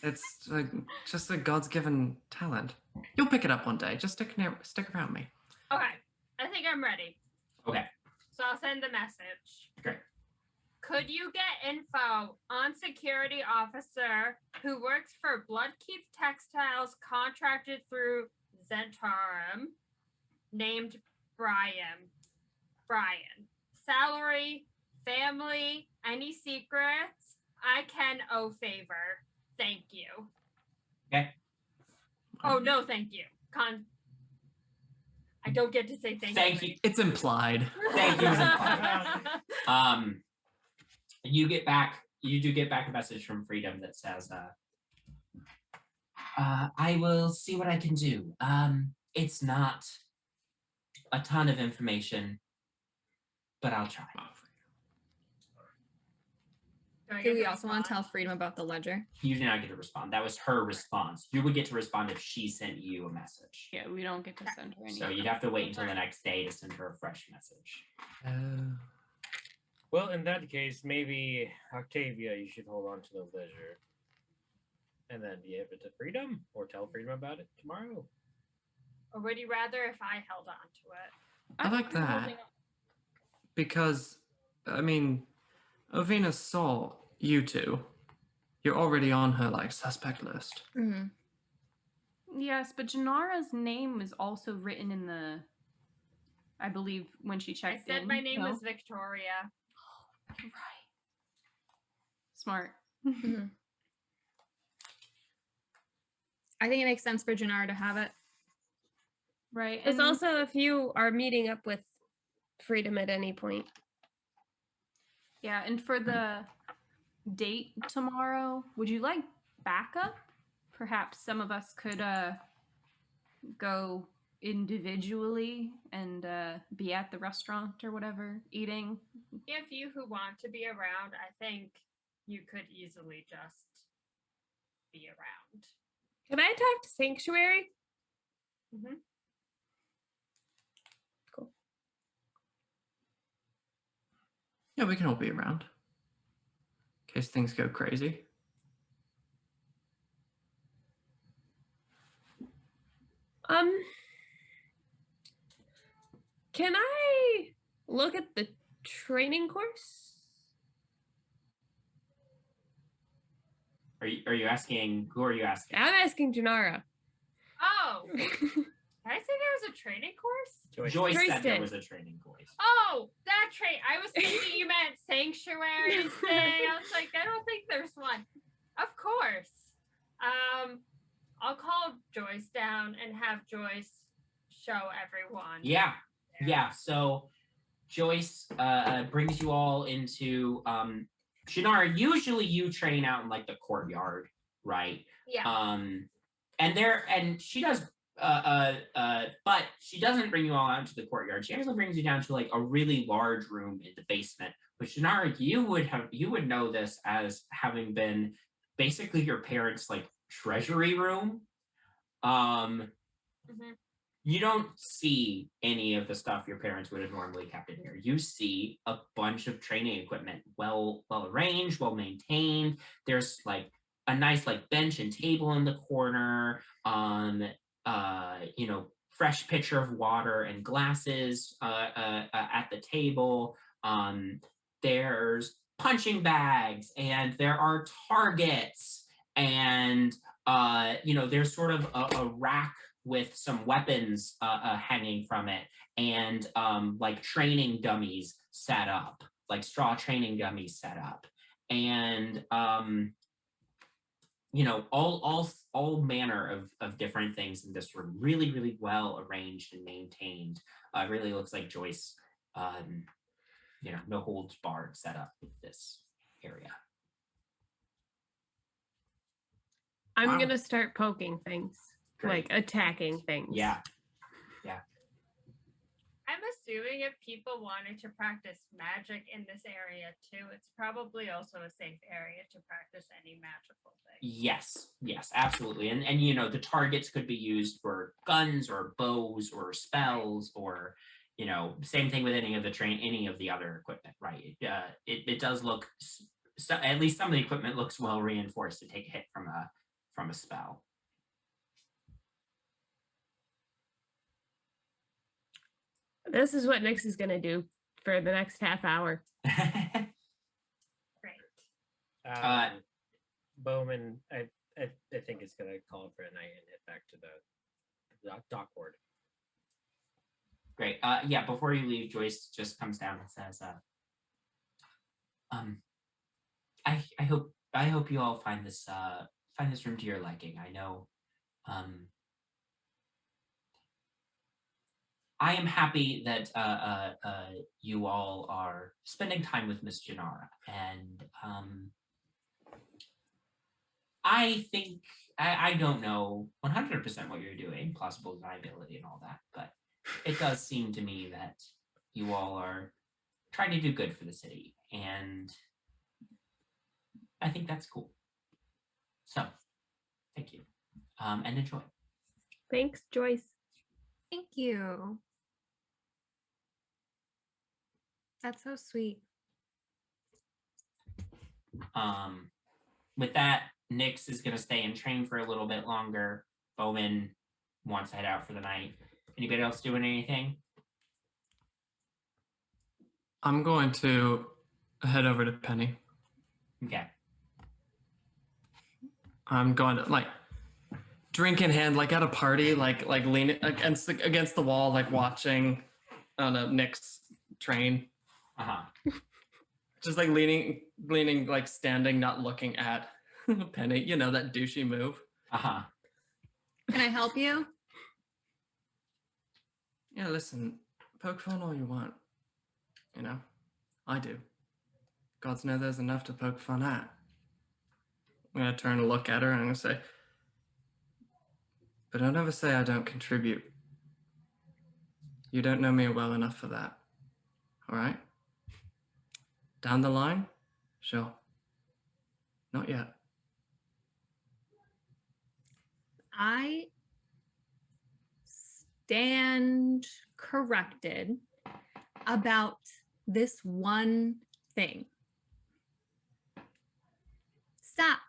It's like just a God's given talent. You'll pick it up one day. Just stick around me. Okay, I think I'm ready. Okay. So I'll send the message. Great. Could you get info on security officer who works for Bloodkeith Textiles contracted through Zentarum named Brian? Salary, family, any secrets? I can owe favor. Thank you. Okay. Oh, no, thank you. I don't get to say thank you. It's implied. Thank you. You do get back a message from Freedom that says, I will see what I can do. It's not a ton of information, but I'll try. Do we also want to tell Freedom about the ledger? You do not get to respond. That was her response. You would get to respond if she sent you a message. Yeah, we don't get to send her any. So you'd have to wait until the next day to send her a fresh message. Well, in that case, maybe Octavia, you should hold on to the ledger. And then give it to Freedom, or tell Freedom about it tomorrow. Or would you rather if I held on to it? I like that. Because, I mean, Ovina saw you two. You're already on her, like, suspect list. Mm-hmm. Yes, but Janara's name was also written in the, I believe, when she I checked said in. my name no? was Victoria. You're right. Smart. Mm-hmm. I think it makes sense for Janara to have it. Right. There's and- also if you are meeting up with Freedom at any point. Yeah, and for the date tomorrow, would you like backup? Perhaps some of us could go individually and be at the restaurant or whatever, eating. If you who want to be around, I think you could easily just be around. Can I talk to Sanctuary? Mm-hmm. Cool. Yeah, we can all be around. In case things go crazy. Can I look at the training course? Are you asking? Who are you asking? I'm asking Janara. Oh, did I say there was a training course? Joyce said there did. was a training course. Oh, that I was thinking you meant sanctuary thing. I was like, I don't think there's one. Of course. I'll call Joyce down and have Joyce show everyone. Yeah. So Joyce brings you all into Shannara. Usually you train out in like the courtyard, right? Yeah. And she does But she doesn't bring you all out to the courtyard. She actually brings you down to like a really large room in the basement. Which Janara, you would know this as having been basically your parents' like treasury room. You don't see any of the stuff your parents would have normally kept in here. You see a bunch of training equipment, well arranged, well maintained. There's like a nice like bench and table in the corner. Fresh pitcher of water and glasses at the table. There's punching bags and there are targets and there's sort of a rack with some weapons hanging from it and like training dummies set up, like straw training dummies set up. And all manner of different things in this room, really, really well arranged and maintained. Really looks like Joyce, no holds barred set up with this area. I'm gonna start poking things, Great. like attacking things. Yeah. I'm assuming if people wanted to practice magic in this area too, it's probably also a safe area to practice any magical thing. Yes, absolutely. And the targets could be used for guns or bows or spells or same thing with any of the other equipment, right? It does look at least some of the equipment looks well reinforced to take a hit from a spell. This is what Nyx is gonna do for the next half hour. Great. Bowman, I think is gonna call for a night and head back to the dock ward. Great. Before you leave, Joyce just comes down and says, I hope you all find this room to your liking. I know I am happy that you all are spending time with Miss Janara, and I think I don't know 100% what you're doing, plausible deniability and all that, but it does seem to me that you all are trying to do good for the city, and I think that's cool. So, thank you, and enjoy. Thanks, Joyce. Thank you. That's so sweet. With that, Nyx is going to stay and train for a little bit longer. Bowman wants to head out for the night. Anybody else doing anything? I'm going to head over to Penny. Okay. I'm going to drink in hand, like at a party, like leaning against the wall, like watching on a Nyx train. Just like leaning, like standing, not looking at Penny. That douchey move. Can I help you? Yeah, listen, poke fun all you want. I do. Gods know there's enough to poke fun at. I'm gonna turn and look at her and I'm gonna say, but don't ever say I don't contribute. You don't know me well enough for that. All right? Down the line? Sure. Not yet. I stand corrected about this one thing. Stop.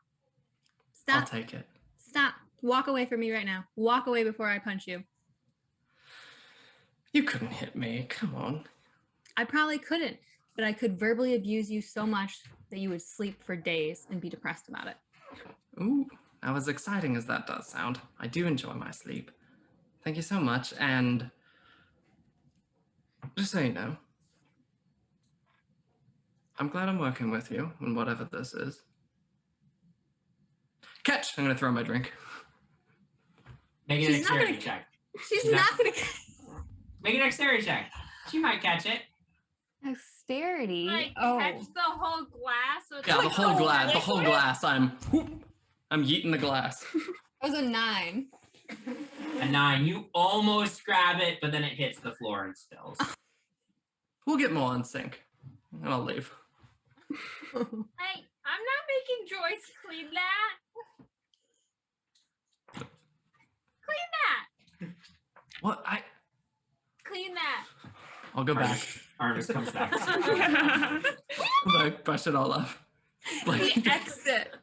I'll take it. Stop. Walk away from me right now. Walk away before I punch you. You couldn't hit me. Come on. I probably couldn't, but I could verbally abuse you so much that you would sleep for days and be depressed about it. Ooh, as exciting as that does sound, I do enjoy my sleep. Thank you so much, and just so you know, I'm glad I'm working with you on whatever this is. Catch! I'm gonna throw my drink. Make a dexterity check. She's not gonna. Make a dexterity check. She might catch it. Dexterity. Catch the whole glass. With Yeah, the whole glass. The whole glass. I'm yeeting the glass. That was a 9. A 9. You almost grab it, but then it hits the floor and spills. We'll get Mo on sync, and I'll leave. Hey, I'm not making Joyce clean that. Clean that. What? Clean that. I'll go back. Artemis comes back. Like, brush it all off. Like, The exit.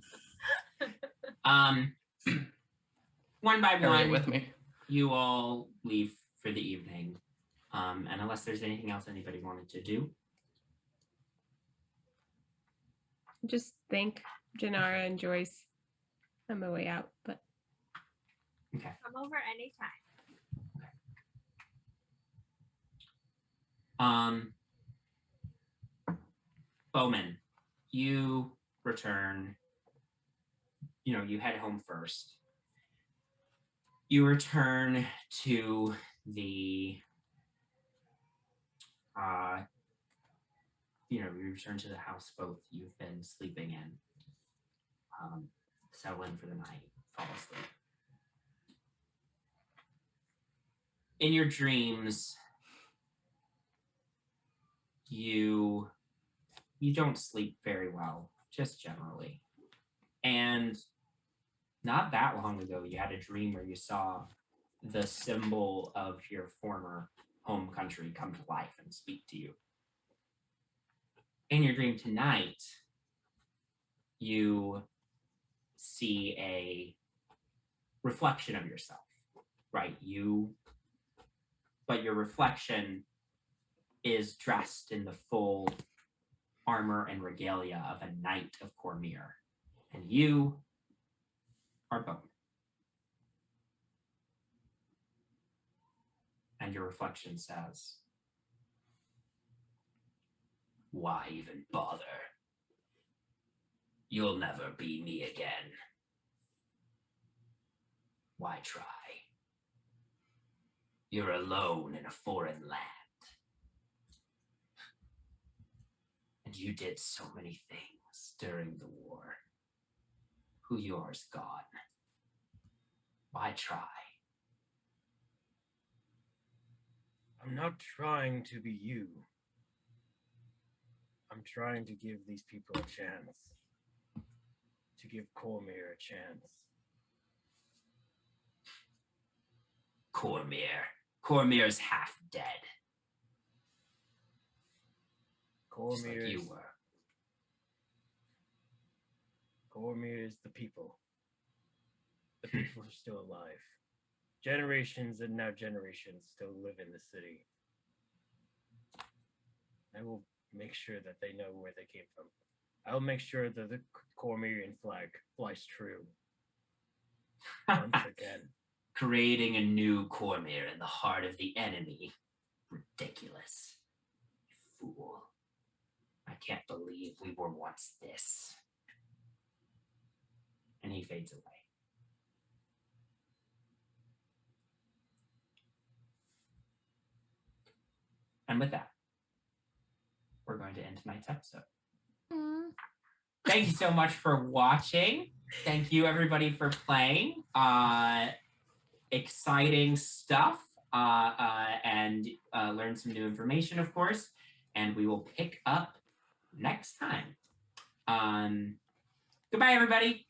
One by carry it one, with me. you all leave for the evening. And unless there's anything else anybody wanted to do. Just thank Janara and Joyce on my way out, but Okay. Come over anytime. Bowman, you return. You head home first. You return to the you return to the houseboat you've been sleeping in. Settle in for the night, fall asleep. In your dreams, you don't sleep very well, just generally. And not that long ago, you had a dream where you saw the symbol of your former home country come to life and speak to you. In your dream tonight, you see a reflection of yourself, right? But your reflection is dressed in the full armor and regalia of a knight of Cormyr, and you are Bowman. And your reflection says, "Why even bother? You'll never be me again. Why try? You're alone in a foreign land. And you did so many things during the war. Who yours gone? Why try?" I'm not trying to be you. I'm trying to give these people a chance. To give Cormyr a chance. Cormyr's half dead. Just like Cormyr you is, were. Cormyr is the people. The people are still alive. Generations and now generations still live in the city. I will make sure that they know where they came from. I will make sure that the Cormyrian flag flies true. Once again. Creating a new Cormyr in the heart of the enemy. Ridiculous. You fool. I can't believe we were once this. And he fades away. And with that, we're going to end tonight's episode. Thank you so much for watching. Thank you everybody for playing. Exciting stuff. And learn some new information, of course. And we will pick up next time. Goodbye, everybody.